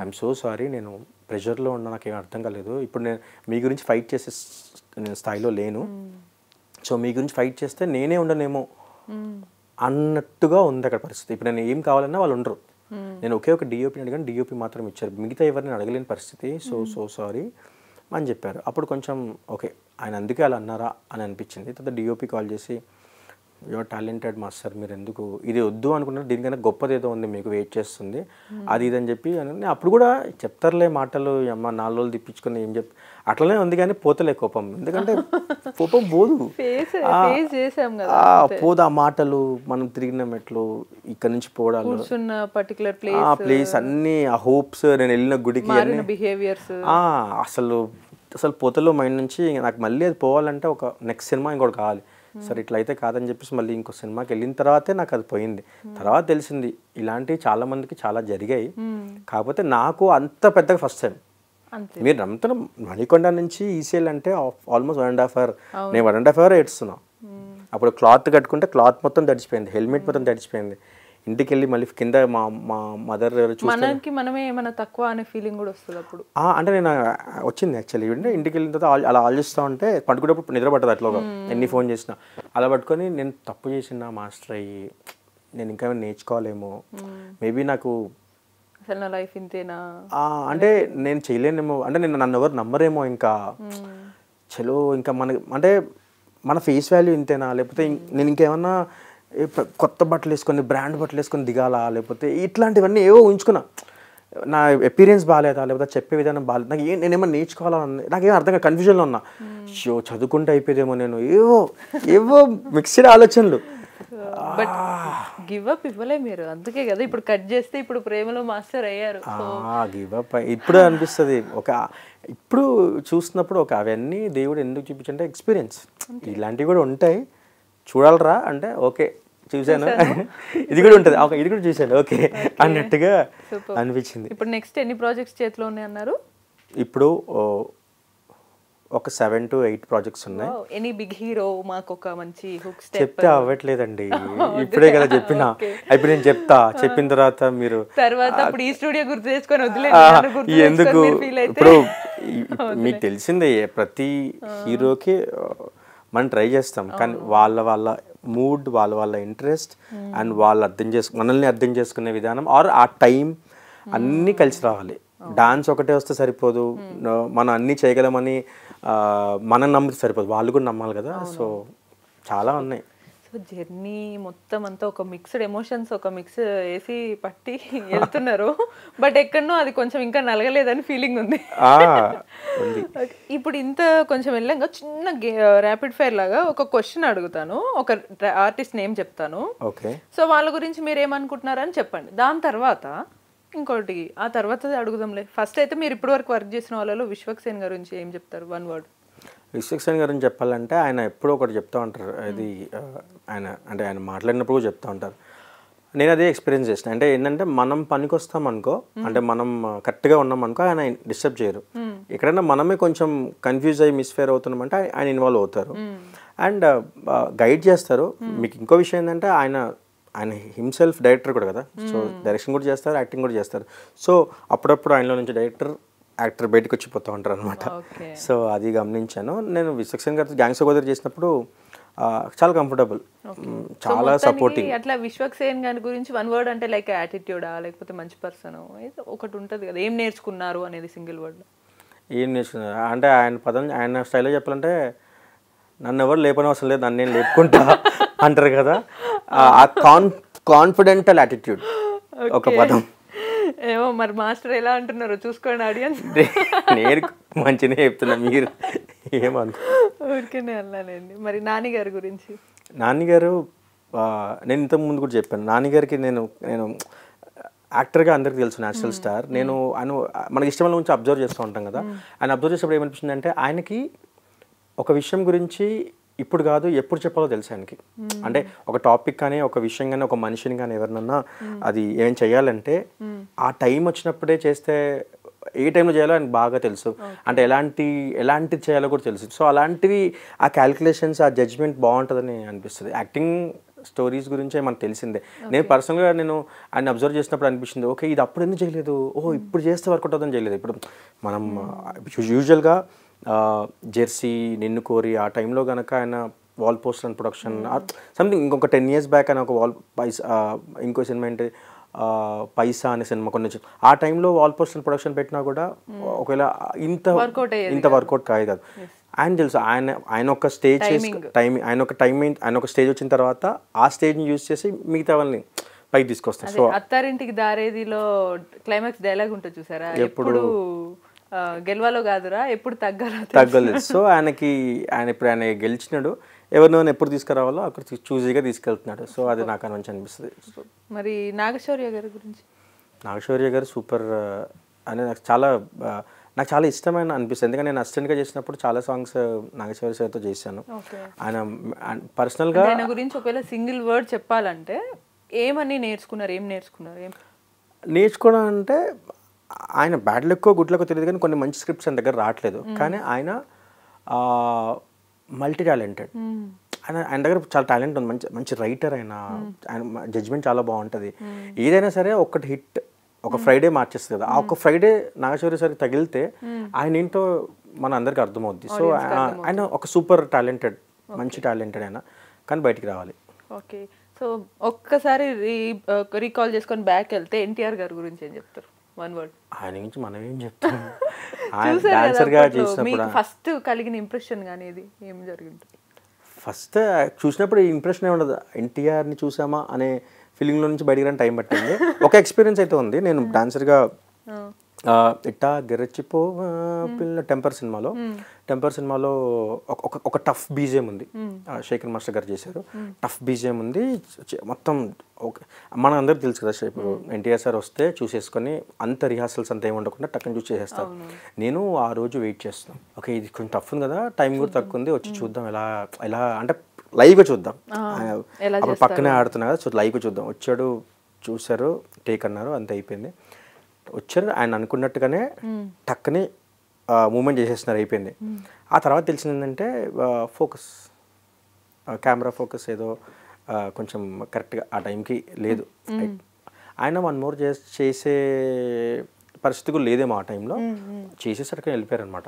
ఐఎమ్ సో సారీ, నేను ప్రెషర్లో ఉన్నా, నాకు ఏం అర్థం కాలేదు. ఇప్పుడు నేను మీ గురించి ఫైట్ చేసే స్థాయిలో లేను, సో మీ గురించి ఫైట్ చేస్తే నేనే ఉండనేమో అన్నట్టుగా ఉంది అక్కడ పరిస్థితి. ఇప్పుడు నేను ఏం కావాలన్నా వాళ్ళు ఉండరు. నేను ఒకే ఒక డిఓపిని అడిగాను, డిఓపి మాత్రం ఇచ్చారు, మిగతా ఎవరిని అడగలేని పరిస్థితి. సో సారీ అని చెప్పారు. అప్పుడు కొంచెం ఓకే, ఆయన అందుకే అలా అన్నారా అని అనిపించింది. తర్వాత డిఓపి కాల్ చేసి, యువర్ టాలెంటెడ్ మాస్టర్, మీరు ఎందుకు ఇది వద్దు అనుకున్నారు, దీనికన్నా గొప్పది ఏదో ఉంది మీకు వెయిట్ చేస్తుంది, అది ఇదని చెప్పి అప్పుడు కూడా చెప్తారులే మాటలు, అమ్మ 4 రోజులు తిప్పించుకొని ఏం చెప్పి అట్లనే ఉంది. కానీ పోతలే కోపం, ఎందుకంటే కోపం పోదు, పోదు ఆ మాటలు, మనం తిరిగిన మెట్లు, ఇక్కడ నుంచి పోవడాలు, ప్లేస్ అన్ని, ఆ హోప్స్, నేను వెళ్ళిన గుడికి అసలు పోతలో మైండ్ నుంచి నాకు మళ్ళీ అది పోవాలంటే ఒక నెక్స్ట్ సినిమా ఇంకోటి కావాలి. సరే ఇట్లా అయితే కాదని చెప్పేసి మళ్ళీ ఇంకో సినిమాకి వెళ్ళిన తర్వాతే నాకు అది పోయింది. తర్వాత తెలిసింది ఇలాంటివి చాలా మందికి చాలా జరిగాయి. కాకపోతే నాకు అంత పెద్దగా ఫస్ట్ టైం. మీరు నమ్ముతున్న మణికొండ నుంచి ఈసీఎల్ అంటే ఆల్మోస్ట్ 1.5 hours, నేను 1.5 hours ఏడుస్తున్నా. అప్పుడు క్లాత్ కట్టుకుంటే క్లాత్ మొత్తం తడిచిపోయింది, హెల్మెట్ మొత్తం తడిచిపోయింది. ఇంటికి వెళ్ళి మళ్ళీ కింద మా మదర్ మనకి మనమే ఏమైనా తక్కువ అనే ఫీలింగ్ కూడా వస్తుంది అప్పుడు. అంటే నేను వచ్చింది యాక్చువల్లీ. ఇంటికి వెళ్ళిన తర్వాత అలా ఆలోచిస్తూ ఉంటే పడుకునేప్పుడు నిద్ర పట్టదు అట్లా, ఎన్ని ఫోన్ చేసినా అలా పట్టుకొని నేను తప్పు చేసిన మాస్టర్ అయ్యి నేను ఇంకా నేర్చుకోవాలేమో, మేబీ నాకు అసలు నా లైఫ్ ఇంతేనా అంటే నేను చేయలేనేమో, అంటే నేను నన్ను ఎవరు నమ్మరేమో, ఇంకా చలో ఇంకా అంటే మన ఫేస్ వాల్యూ ఇంతేనా, లేకపోతే నేను ఇంకేమన్నా కొత్త బట్టలు వేసుకొని బ్రాండ్ బట్టలు వేసుకొని దిగాలా, లేకపోతే ఇట్లాంటివన్నీ ఏవో ఉంచుకున్నా. నా ఎపీరియన్స్ బాగాలేదా, లేకపోతే చెప్పే విధానం బాగాలేదు, నేనేమో నేర్చుకోవాలని నాకేం అర్థం కాదు, కన్ఫ్యూజన్లో ఉన్నా. చదువుకుంటే అయిపోయేదేమో, నేను ఏవో మిక్స్డ్ ఆలోచనలు. బట్ గివ్ అప్ ఇవ్వలే మీరు, అందుకే కదా ఇప్పుడు కట్ చేస్తే ఇప్పుడు ప్రేమలో మాస్టర్ అయ్యారు. గివ్ అప్ ఇప్పుడు అనిపిస్తుంది, ఇప్పుడు చూసినప్పుడు అవన్నీ దేవుడు ఎందుకు చూపించంటే ఎక్స్పీరియన్స్, ఇలాంటివి కూడా ఉంటాయి, చూడాలరా అంటే ఓకే చూశాను ఇది కూడా ఉంటుంది ఇది కూడా చూశాను ఓకే అన్నట్టుగా అనిపించింది. ఇప్పుడు నెక్స్ట్ ఎన్ని ప్రాజెక్ట్స్ చేతిలో ఉన్నాయి అన్నారు? ఇప్పుడు ఒక 7 to 8 ప్రాజెక్ట్స్ ఉన్నాయి. ఎనీ బిగ్ హీరో మాకు ఒక మంచి హుక్ స్టెప్ చెప్తే అవ్వట్లేదండి, ఇప్పుడే కదా చెప్పినా. ఇప్పుడు నేను చెప్తా, చెప్పిన తర్వాత మీరు తర్వాత ఇప్పుడు ఈ స్టూడియో గుర్తు చేసుకొని వదిలేదు ఎందుకు. ఇప్పుడు మీకు తెలిసిందే ప్రతి హీరోకి మనం ట్రై చేస్తాం, కానీ వాళ్ళ వాళ్ళ మూడ్, వాళ్ళ ఇంట్రెస్ట్ అండ్ వాళ్ళు మనల్ని అర్థం చేసుకునే విధానం ఆర్ ఆ టైం అన్నీ కలిసి రావాలి. డాన్స్ ఒకటే వస్తే సరిపోదు, మనం అన్నీ చేయగలమని మనం నమ్మితే సరిపోదు, వాళ్ళు కూడా నమ్మాలి కదా. సో చాలా ఉన్నాయి. సో జర్నీ మొత్తం అంతా ఒక మిక్స్డ్ ఎమోషన్స్, ఒక మిక్స్ వేసి పట్టి వెళ్తున్నారు. బట్ ఎక్కడనో అది కొంచెం ఇంకా నలగలేదని ఫీలింగ్ ఉంది. ఇప్పుడు ఇంత కొంచెం వెళ్ళంగా చిన్న ర్యాపిడ్ ఫైర్ లాగా ఒక క్వశ్చన్ అడుగుతాను, ఒక ఆర్టిస్ట్ నేమ్ చెప్తాను. ఓకే. సో వాళ్ళ గురించి మీరు ఏమనుకుంటున్నారని చెప్పండి. దాని తర్వాత ఇంకోటి ఆ తర్వాత అడుగుదాంలే. ఫస్ట్ అయితే మీరు ఇప్పటి వరకు వర్క్ చేసిన వాళ్ళలో విశ్వక్సేన్ గారి గురించి ఏం చెప్తారు? 1 word. విశ్వక్సేన్ గురించి చెప్పాలంటే ఆయన ఎప్పుడూ ఒకటి చెప్తూ ఉంటారు, అది ఆయన మాట్లాడినప్పుడు కూడా చెప్తూ ఉంటారు. నేను అదే ఎక్స్పీరియన్స్ చేసిన. అంటే ఏంటంటే మనం పనికి వస్తాం అనుకో, అంటే మనం కరెక్ట్గా ఉన్నాం అనుకో, ఆయన డిస్టర్బ్ చేయరు. ఎక్కడైనా మనమే కొంచెం కన్ఫ్యూజ్ అయ్యి మిస్ఫేర్ అవుతున్నామంటే ఆయన ఇన్వాల్వ్ అవుతారు అండ్ గైడ్ చేస్తారు. మీకు ఇంకో విషయం ఏంటంటే ఆయన హిమ్సెల్ఫ్ డైరెక్టర్ కూడా కదా, సో డైరెక్షన్ కూడా చేస్తారు, యాక్టింగ్ కూడా చేస్తారు. సో అప్పుడప్పుడు ఆయనలో నుంచి డైరెక్టర్, యాక్టర్ బయటకు వచ్చిపోతూ ఉంటారు అనమాట. సో అది గమనించాను నేను. విశ్వక్సేన్ గారితో గ్యాంగ్స్ ఆఫ్ గోదావరి చేసినప్పుడు చాలా కంఫర్టబుల్, చాలా సపోర్టింగ్. అట్లా విశ్వక్సేన్ గారి గురించి 1 word అంటే లైక్ యాటిట్యూడా, లేకపోతే మంచి పర్సన్, ఒకటి ఉంటుంది కదా, ఏం నేర్చుకున్నారు అనేది సింగిల్ వర్డ్. ఏం నేర్చుకున్నారు అంటే ఆయన స్టైల్లో చెప్పాలంటే నన్ను ఎవరు లేపని అవసరం లేదు, నన్ను నేను లేపుకుంటా అంటారు కదా, ఆ కాన్ఫిడెంటల్ యాటిట్యూడ్ ఒక పదం. ఏమో మరి మాస్టర్ ఎలా అంటున్నారో చూసుకోండి ఆడియన్స్. నేను మంచిగా చెప్తున్నా, మీరు ఏమనుకో. ఊరికేనే అన్నానండి. మరి నాన్నగారి గురించి? నాన్నగారు నేను ఇంతకు ముందు కూడా చెప్పాను. నాన్నగారికి నేను యాక్టర్గా అందరికీ తెలుసు, నేషనల్ స్టార్. ఆయన మనకి ఇష్టం నుంచి అబ్జర్వ్ చేస్తూ ఉంటాం కదా, ఆయన అబ్జర్వ్ చేసినప్పుడు ఏమనిపిస్తుంది అంటే ఆయనకి ఒక విషయం గురించి ఇప్పుడు కాదు ఎప్పుడు చెప్పాలో తెలుసు ఆయనకి. అంటే ఒక టాపిక్ కానీ, ఒక విషయం కానీ, ఒక మనిషిని కానీ ఎవరినన్నా అది ఏం చేయాలంటే ఆ టైం వచ్చినప్పుడే చేస్తే ఏ టైంలో చేయాలో ఆయనకు బాగా తెలుసు. అంటే ఎలాంటిది చేయాలో కూడా తెలుసు. సో అలాంటివి ఆ క్యాలిక్యులేషన్స్, ఆ జడ్జ్మెంట్ బాగుంటుందని అనిపిస్తుంది. యాక్టింగ్ స్టోరీస్ గురించే మనకు తెలిసిందే. నేను పర్సనల్గా ఆయన అబ్జర్వ్ చేసినప్పుడు అనిపించింది, ఓకే ఇది అప్పుడు ఎందుకు చేయలేదు, ఇప్పుడు చేస్తే వర్కౌట్ అవుతుందని చేయలేదు. ఇప్పుడు మనం యూజువల్గా జెర్సీ, నిన్ను కోరి ఆ టైంలో కనుక ఆయన wall poster and production something, ఇంకొక 10 years బ్యాక్ ఆయన ఒక ఇంకో సినిమా ఏంటి పైసా అనే సినిమా కొన్ని ఆ టైంలో వాల్ పోస్టర్ అండ్ ప్రొడక్షన్ పెట్టినా కూడా ఒకవేళ ఇంత వర్కౌట్ కాదు. ఆయన తెలుసు, ఆయన ఒక స్టేజ్ ఆయన ఒక స్టేజ్ వచ్చిన తర్వాత ఆ స్టేజ్ని యూజ్ చేసి మిగతా వాళ్ళని పైకి తీసుకొస్తారు. సో అత్తారింటికి దారేదిలో క్లైమాక్స్ డైలాగ్ ఉంటుంది చూసారా, ఎప్పుడు గెలవాలో కాదురా ఎప్పుడు తగ్గలేదు. సో ఆయన ఇప్పుడు ఆయన గెలిచినాడు, ఎవరినో ఎప్పుడు తీసుకురావాలో అక్కడ చూజీగా తీసుకెళ్తున్నాడు. సో అది నాకు మంచి అనిపిస్తుంది. మరి నాగశౌర్య గారి గురించి? నాగశౌర్య గారు సూపర్ అని నాకు చాలా ఇష్టమైన అనిపిస్తుంది. ఎందుకంటే నేను అసిస్టెంట్గా చేసినప్పుడు చాలా సాంగ్స్ నాగశౌర్య సార్తో చేశాను. ఆయన పర్సనల్గా ఆయన గురించి ఒకవేళ సింగిల్ వర్డ్ చెప్పాలంటే ఏమని నేర్చుకున్నారు? నేర్చుకోవడం అంటే ఆయన బ్యాడ్ లక్కో గుడ్ లక్కో తెలియదు, కానీ కొన్ని మంచి స్క్రిప్ట్స్ ఆయన దగ్గర రావట్లేదు. కానీ ఆయన మల్టీ టాలెంటెడ్. ఆయన దగ్గర చాలా టాలెంట్ ఉంది, మంచి రైటర్. ఆయన జడ్జ్మెంట్ చాలా బాగుంటుంది. ఏదైనా సరే ఒకటి హిట్ ఒక ఫ్రైడే మార్చేస్తుంది కదా, ఆ ఒక ఫ్రైడే నాగశౌర్య సార్కి తగిలితే ఆయన ఏంటో మన అందరికి అర్థమవుద్ది. సో ఆయన ఒక సూపర్ టాలెంటెడ్, మంచి టాలెంటెడ్ ఆయన, కానీ బయటికి రావాలి. ఓకే. సో ఒక్కసారి రీకాల్ చేసుకొని బ్యాక్ వెళ్తే ఎన్టీఆర్ గారి గురించి ఏం చెప్తారు? 1 word. ఆయన గురించి మనం ఏం చెప్తాం, ఆయన డాన్సర్గా చేసినప్పుడు ఫస్ట్ కలిగిన ఇంప్రెషన్ కానీ ఏం జరిగింది? ఫస్ట్ చూసినప్పుడు ఇంప్రెషన్ ఏముండదు, ఎన్టీఆర్ని చూసామా అనే ఫీలింగ్లో నుంచి బయటికి రాని టైం పట్టింది. ఒక ఎక్స్పీరియన్స్ అయితే ఉంది. నేను డాన్సర్గా ఇట్టా గెరచిపో పిల్ల టెంపర్ సినిమాలో ఒక టఫ్ బీజిఎం ఉంది, శేఖర్ మాస్టర్ గారు చేశారు. టఫ్ బీజిఎం ఉంది మొత్తం. ఓకే, మన అందరికి తెలుసు కదా, ఇప్పుడు ఎన్టీఆర్ సార్ వస్తే చూసేసుకొని అంత రిహార్సల్స్ అంతా ఏమి ఉండకుండా టక్కని చూసి చేసేస్తారు. నేను ఆ రోజు వెయిట్ చేస్తున్నాను, ఓకే ఇది కొంచెం టఫ్ ఉంది కదా, టైం కూడా తక్కువ ఉంది, వచ్చి చూద్దాం ఎలా అంటే లైవ్గా చూద్దాం ఎలా అప్పుడు పక్కనే ఆడుతున్నా కదా, లైవ్గా చూద్దాం. వచ్చాడు, చూశారు, టేక్ అన్నారు, అంత అయిపోయింది. వచ్చారు, ఆయన అనుకున్నట్టుగానే టక్కని మూమెంట్ చేసేస్తున్నారు, అయిపోయింది. ఆ తర్వాత తెలిసింది ఏంటంటే ఫోకస్, కెమెరా ఫోకస్ ఏదో కొంచెం కరెక్ట్గా ఆ టైంకి లేదు. ఆయన 1 మోర్ చేసే పరిస్థితి కూడా లేదేమో ఆ టైంలో, చేసేసరికి వెళ్ళిపోయారు అనమాట.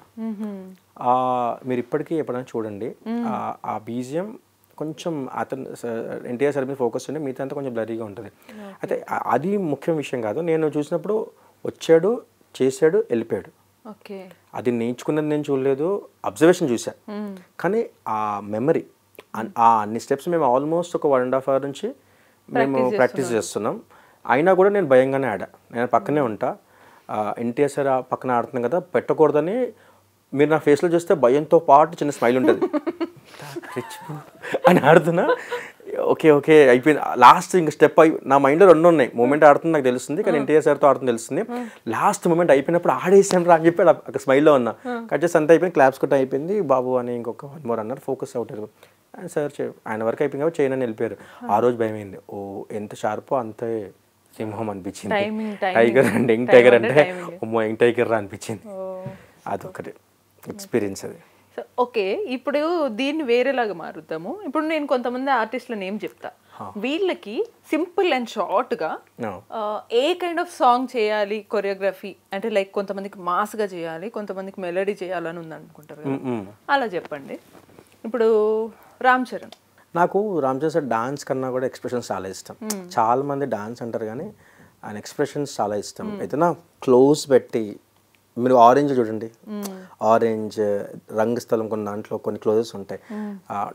మీరు ఇప్పటికీ ఎప్పుడైనా చూడండి, ఆ బీజిఎం కొంచెం అతను ఎన్టీఆర్ సార్ మీద ఫోకస్ ఉంటే మిగతా అంతా కొంచెం బ్లరీగా ఉంటుంది. అయితే అది ముఖ్యం విషయం కాదు. నేను చూసినప్పుడు వచ్చాడు, చేశాడు, వెళ్ళిపోయాడు. అది నేర్చుకున్నది నేను చూడలేదు, అబ్జర్వేషన్ చూసా. కానీ ఆ మెమరీ, ఆ అన్ని స్టెప్స్ మేము ఆల్మోస్ట్ ఒక 1.5 hour నుంచి మేము ప్రాక్టీస్ చేస్తున్నాం. అయినా కూడా నేను భయంగానే ఆడా. నేను పక్కనే ఉంటా, ఎన్టీఆర్ సార్ పక్కన ఆడుతున్నాం కదా, పెట్టకూడదని. మీరు నా ఫేస్లో చూస్తే భయంతో పాటు చిన్న స్మైల్ ఉంటుంది అని ఆడుతున్నా. ఓకే ఓకే అయిపోయింది. లాస్ట్ ఇంక స్టెప్ నా మైండ్లో 2 ఉన్నాయి. మూమెంట్ ఆడుతుంది నాకు తెలుస్తుంది, కానీ ఎన్టీఆర్ సార్తో ఆడుతుంది తెలుస్తుంది. లాస్ట్ మూమెంట్ అయిపోయినప్పుడు ఆడేసాను రా అని చెప్పి అక్కడ స్మైల్లో ఉన్నా. కట్ చేసి అంతా అయిపోయింది, క్లాప్స్ కూడా అయిపోయింది. బాబు అని ఇంకొక 1 more అన్నారు, ఫోకస్ అవుట్ అయ్యారు. ఆయన సార్ ఆయన వరకు అయిపోయింది కాబట్టి చేయనని వెళ్ళిపోయారు. ఆ రోజు భయం అయింది. ఓ ఎంత షార్పో అంతే సింహం అనిపించింది. టైగర్ అంటే యంగ్ టైగర్ అంటే అమ్మో యంగ్ టైగర్ రా అనిపించింది. అదొకటి ఎక్స్పీరియన్స్ అది. ఓకే, ఇప్పుడు దీన్ని వేరేలాగా మారుద్దాము. ఇప్పుడు నేను కొంతమంది ఆర్టిస్టుల నేమ్ చెప్తా, వీళ్ళకి సింపుల్ అండ్ షార్ట్గా ఏ కైండ్ ఆఫ్ సాంగ్ చేయాలి, కొరియోగ్రఫీ అంటే లైక్ కొంతమందికి మాస్గా చేయాలి, కొంతమందికి మెలడీ చేయాలని ఉంది అనుకుంటారు కదా, అలా చెప్పండి. ఇప్పుడు రామ్ చరణ్. నాకు రామ్ చరణ్ సార్ డాన్స్ కన్నా కూడా ఎక్స్ప్రెషన్స్ చాలా ఇష్టం. చాలా మంది డాన్స్ అంటారు కానీ ఆయన ఎక్స్ప్రెషన్స్ చాలా ఇష్టం. ఏదైనా క్లోజ్ పెట్టి, మీరు ఆరెంజ్ చూడండి, ఆరెంజ్ రంగస్థలం కొన్ని దాంట్లో కొన్ని క్లోజెస్ ఉంటాయి.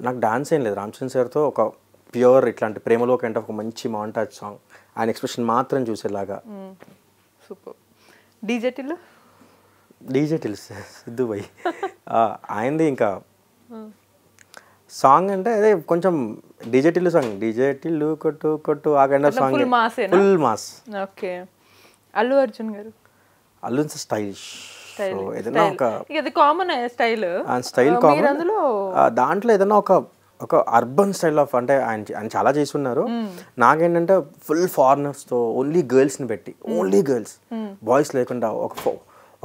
నాకు డాన్స్ ఏం లేదు, రామ్ చరణ్ సార్తో ఒక ప్యూర్ ఇట్లాంటి ప్రేమలో కంటే ఒక మంచి మాంటాజ్ సాంగ్, ఆయన ఎక్స్ప్రెషన్ మాత్రం చూసేలాగా. సూపర్. డీజే టిల్ సిద్ధు భయ్ ఆయనది ఇంకా సాంగ్ అంటే అదే కొంచెం DJ Tillu song, DJ Tillu కొట్టు కొట్టు ఆ kind of song, full mass. Okay. Allu Arjun గారు. అల్లు స్టైలిష్, ఏదైనా ఒక కామన్ స్టైల్ కామన్, దాంట్లో ఏదైనా ఒక అర్బన్ స్టైల్ ఆఫ్, అంటే ఆయన చాలా చేస్తున్నారు. నాకేంటంటే ఫుల్ ఫారినర్స్తో ఓన్లీ గర్ల్స్ని పెట్టి, ఓన్లీ గర్ల్స్, బాయ్స్ లేకుండా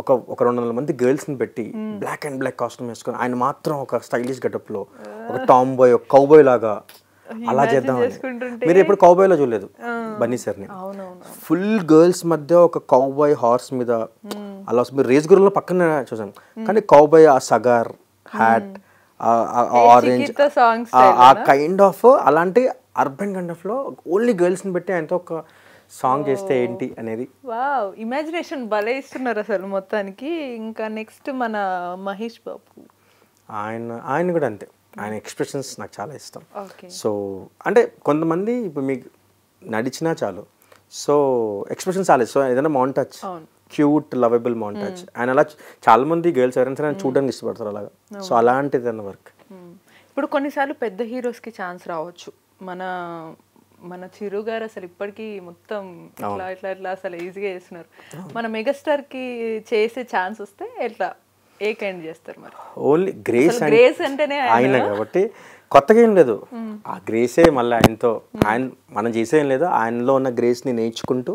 ఒక 200 మంది గర్ల్స్ని పెట్టి బ్లాక్ అండ్ బ్లాక్ కాస్ట్యూమ్ వేసుకొని ఆయన మాత్రం ఒక స్టైలిష్ గెటప్లో ఒక టామ్ బాయ్, ఒక కౌబాయ్ లాగా అలా చేద్దామని. మీరు ఎప్పుడు కౌబాయ్లో చూడలేదు బన్నీ సార్ని. ఫుల్ గర్ల్స్ మధ్య ఒక కౌబాయ్ హార్స్ మీద అలా మీరు రేస్ గుర్రంలో పక్కన చూసాం, కానీ కౌబాయ్ ఆ సగార్ హ్యాట్, ఆరెంజ్, ఆ కైండ్ ఆఫ్ అలాంటి అర్బన్ కైండ్ ఆఫ్ లో ఓన్లీ గర్ల్స్ని పెట్టి ఆయనతో ఒక సాంగ్ చేస్తే ఏంటి అనేది. వావ్, ఇమాజినేషన్ భలే ఇస్తున్నారు అసలు మొత్తానికి. ఇంకా నెక్స్ట్ మన మహేష్ బాబు. ఆయన కూడా అంతే, ఆయన ఎక్స్ప్రెషన్స్ నాకు చాలా ఇష్టం. సో అంటే కొంతమంది ఇప్పుడు మీకు నడిచినా చాలు, సో ఎక్స్ప్రెషన్స్ చాలా ఇష్టం. ఏదైనా మౌంటాజ్, క్యూట్ లవబుల్ మౌంటాజ్, ఆయన అలా చాలా మంది గర్ల్స్ ఎవరైనా సరే చూడడానికి ఇష్టపడతారు అలాగా. సో అలాంటిది అన్న వర్క్. ఇప్పుడు కొన్నిసార్లు పెద్ద హీరోస్కి ఛాన్స్ రావచ్చు. మన చిరు గారు అసలు ఇప్పటికీ మొత్తం ఇట్లా ఇట్లా ఇట్లా అసలు ఈజీగా చేస్తున్నారు. మన మెగాస్టార్కి చేసే ఛాన్స్ వస్తే ఎట్లా, ఏ కైండ్ చేస్తారు మరి? ఓన్లీ గ్రేస్ అంటేనే ఆయన కాబట్టి కొత్తగా ఏం లేదు, ఆ గ్రేసే మళ్ళీ ఆయనతో మనం చేసేం లేదు. ఆయనలో ఉన్న గ్రేస్ని నేర్చుకుంటూ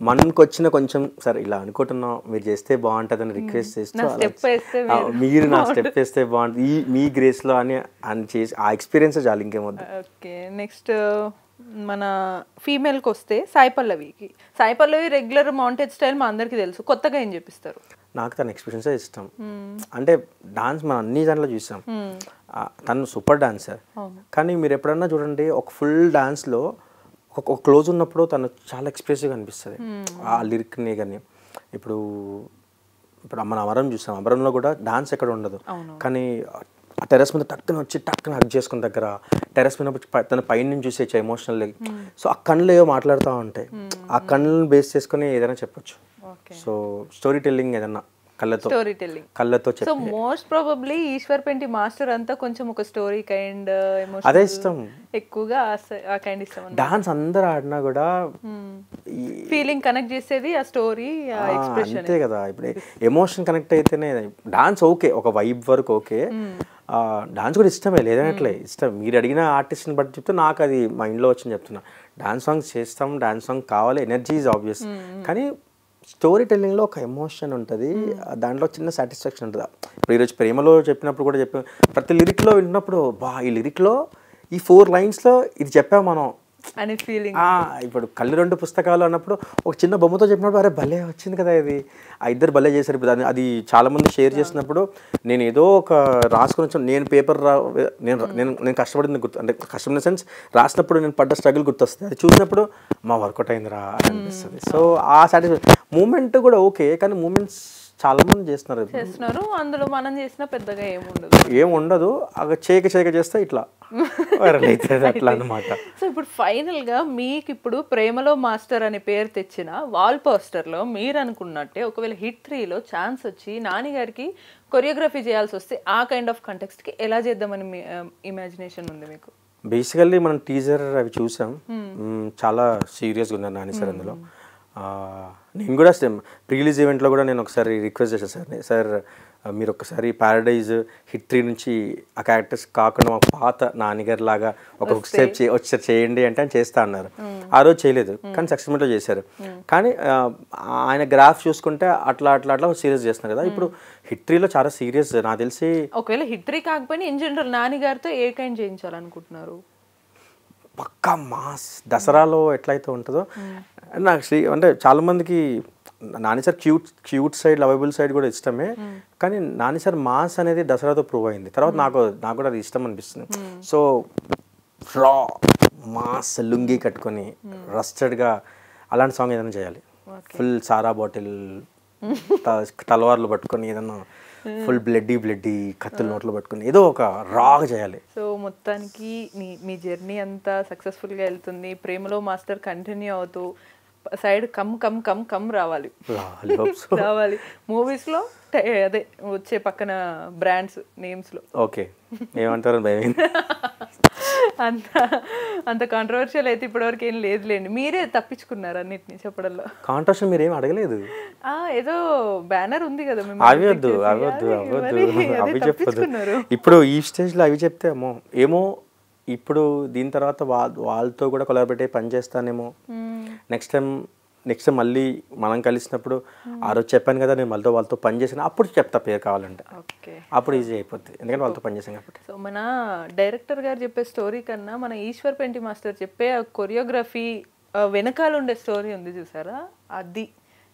మనకు వచ్చిన కొంచెం సరే ఇలా అనుకుంటున్నాం, మీరు చేస్తే బాగుంటుందని రిక్వెస్ట్ చేస్తూ, మీరు నా స్టెప్ వేస్తే బాగుంటుంది మీ గ్రేస్లో అని చేసి ఆ ఎక్స్పీరియన్స్ చాలు, ఇంకేమొద్దు. ఓకే, నెక్స్ట్ మన ఫీమేల్కి వస్తే Sai Pallavi regular montage style మా అందరికీ తెలుసు, కొత్తగా ఏం చెప్పిస్తారు? నాకు తన ఎక్స్ప్రెషన్సే ఇష్టం. అంటే డాన్స్ మనం అన్ని దాంట్లో చూసాం, తను సూపర్ డాన్సర్. కానీ మీరు ఎప్పుడన్నా చూడండి, ఒక ఫుల్ డాన్స్లో ఒక క్లోజ్ ఉన్నప్పుడు తను చాలా ఎక్స్ప్రెసివ్గా అనిపిస్తుంది ఆ లిరిక్ని. కానీ ఇప్పుడు మన అమరం చూసాం, అమరంలో కూడా డాన్స్ ఎక్కడ ఉండదు, కానీ ఆ టెర్రస్ మీద టక్కున హక్ చేసుకున్న దగ్గర టెర్రస్ మీద తన పైన చూసేచ్చు ఎమోషనల్. సో ఆ కళ్ళు ఏవో మాట్లాడుతూ ఉంటాయి, ఆ కళ్ళని బేస్ చేసుకుని ఏదైనా చెప్పొచ్చు. సో స్టోరీ టెల్లింగ్ ఏదన్నా కళ్ళతో so most probably Eshwar Penti master అంతా కొంచెం ఒక స్టోరీ కైండ్ అదే ఇష్టం ఎక్కువగా, ఆ కైండ్ ఇష్టం. డాన్స్ అందరూ ఆడినా కూడా ఫీలింగ్ కనెక్ట్ చేసేది ఆ స్టోరీ, ఆ ఎక్స్ప్రెషన్ అంతే కదా. ఇప్పుడు ఎమోషన్ కనెక్ట్ అయితేనే డాన్స్ ఓకే, ఒక వైబ్ వరకు ఓకే. డాన్స్ కూడా ఇష్టమే, లేదనట్లే ఇష్టం. మీరు అడిగిన ఆర్టిస్ట్ని బట్టి చెప్తే నాకు అది మైండ్లో వచ్చింది చెప్తున్నా. డాన్స్ సాంగ్స్ చేస్తాం, డాన్స్ సాంగ్ కావాలి, ఎనర్జీ ఈజ్ ఆబ్వియస్. కానీ స్టోరీ టెల్లింగ్లో ఒక ఎమోషన్ ఉంటుంది, దాంట్లో చిన్న సాటిస్ఫాక్షన్ ఉంటుంది. ఇప్పుడు ఈరోజు ప్రేమలో చెప్పినప్పుడు కూడా ప్రతి లిరిక్లో విన్నప్పుడు ఈ లిరిక్లో ఈ 4 లైన్స్లో ఇది చెప్పాం మనం అనే ఫీలింగ్. ఇప్పుడు కళ్ళు 2 పుస్తకాలు అన్నప్పుడు ఒక చిన్న బొమ్మతో చెప్పినప్పుడు అరే భలే వచ్చింది కదా ఇది, ఆ ఇద్దరు భలే చేశారు. ఇప్పుడు అది చాలామంది షేర్ చేసినప్పుడు నేను ఏదో ఒక రాసుకొని వచ్చాను, నేను పేపర్ నేను కష్టపడింది గుర్తు, అంటే కష్టపడిన సెన్స్ రాసినప్పుడు నేను పడ్డ స్ట్రగుల్ గుర్తొస్తుంది. అది చూసినప్పుడు మా వర్కౌట్ అయిందిరా అని అనిపిస్తుంది. సో ఆ సాటిస్ఫాక్షన్ మూమెంట్ కూడా ఓకే, కానీ మూమెంట్స్ చాలా మంది చేస్తున్నారు, అందులో మనం చేసిన పెద్దగా ఏముండదు. చేయక చేస్తే ఇట్లా అట్లా అనమాట. సో ఇప్పుడు ఫైనల్ గా మీకు ఇప్పుడు ప్రేమలో మాస్టర్ అనే పేరు తెచ్చిన వాల్ పోస్టర్ లో మీరు అనుకున్నట్టే ఒకవేళ హిట్ 3లో ఛాన్స్ వచ్చి నాని గారికి కొరియోగ్రఫీ చేయాల్సి వస్తే ఆ కైండ్ ఆఫ్ కంటెక్స్ట్ కి ఎలా చేద్దామని ఇమాజినేషన్ ఉంది మీకు? బేసికల్లీ మనం టీజర్ అవి చూసాం, చాలా సీరియస్గా ఉంది నాని సార్ అందులో. నేను కూడా ప్రీ రిలీజ్ ఈవెంట్లో కూడా నేను ఒకసారి రిక్వెస్ట్ చేశాను సార్ మీరు ఒకసారి ప్యారడైజ్ హిట్ 3 నుంచి ఆ క్యారెక్టర్స్ కాకుండా ఒక పాత నాన్నగారి లాగా ఒక స్టెప్ వచ్చి చేయండి అంటే ఆయన చేస్తా అన్నారు. ఆ రోజు చేయలేదు, కానీ సక్సెస్ఫుల్గా చేశారు. కానీ ఆయన గ్రాఫ్ చూసుకుంటే అట్లా సీరియస్ చేస్తున్నారు కదా. ఇప్పుడు హిట్ 3లో చాలా సీరియస్ నాకు తెలిసి. ఒకవేళ హిట్ 3 కాకపోయినా ఇన్ జనరల్ నాని గారితో ఏ కైండ్ చేయించాలనుకుంటున్నారు? పక్కా మాస్ దసరాలో ఎట్లయితే ఉంటుందో నాకు అంటే చాలామందికి Nani sir cute side, lovable side కూడా ఇష్టమే. కానీ నాని సార్ మాస్ అనేది దసరాతో ప్రూవ్ అయింది. తర్వాత నాకు కూడా అది ఇష్టం అనిపిస్తుంది. సో రా మాస్ లుంగి కట్టుకొని రస్టెడ్గా అలాంటి సాంగ్ ఏదైనా చేయాలి. ఫుల్ సారా బాటిల్ తలవార్లు పట్టుకొని ఏదన్నా ఫుల్ బ్లడ్డీ కత్తులు నోట్లో పట్టుకుని ఏదో ఒక రాగా చేయాలి. సో మొత్తానికి మీ జర్నీ అంతా సక్సెస్ఫుల్గా వెళ్తుంది. ప్రేమలో మాస్టర్ కంటిన్యూ అవుతూ సైడ్ కమ్ రావాలి మూవీస్లో, అదే వచ్చే పక్కన బ్రాండ్స్ నేమ్స్లో. ఓకే ఏమంటారు భయం? అంత కాంట్రవర్షియల్ అయితే ఇప్పటివరకు ఏం లేదులేండి, మీరే తప్పించుకున్నారు అన్నిటిని చెప్పడంలో. కాంట్రవర్షియల్ మీరు ఏం అడగలేదు, ఏదో బ్యానర్ ఉంది కదా, అవి వద్దు అవి చెప్పదు. ఇప్పుడు ఈ స్టేజ్లో అవి చెప్తే ఏమో ఇప్పుడు దీని తర్వాత వాళ్ళతో కూడా కొలాబరేట్ అయ్యి పని చేస్తానేమో. నెక్స్ట్ టైం మళ్ళీ మనం కలిసినప్పుడు ఆ రోజు చెప్పాను కదా నేను మళ్ళీ వాళ్ళతో పని చేసాను, అప్పుడు చెప్తా పేరు కావాలంటే, అప్పుడు ఈజీ అయిపోద్ది ఎందుకంటే వాళ్ళతో పని చేసాను కాబట్టి. సో మన డైరెక్టర్ గారు చెప్పే స్టోరీ కన్నా మన ఈశ్వర్ పెంటి మాస్టర్ చెప్పే కొరియోగ్రఫీ వెనకాల ఉండే స్టోరీ ఉంది చూసారా, అది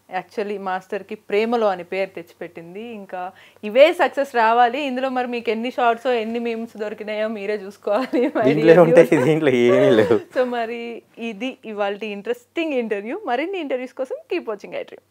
యాక్చువల్లీ మాస్టర్కి ప్రేమలో అని పేరు తెచ్చిపెట్టింది. ఇంకా ఇవే సక్సెస్ రావాలి. ఇందులో మరి మీకు ఎన్ని షార్ట్స్ ఎన్ని మీమ్స్ దొరికినాయో మీరే చూసుకోవాలి. సో మరి ఇది ఇవాళ ఇంట్రెస్టింగ్ ఇంటర్వ్యూ. మరిన్ని ఇంటర్వ్యూస్ కోసం కీప్ వాచింగ్ ఐ డ్రీమ్.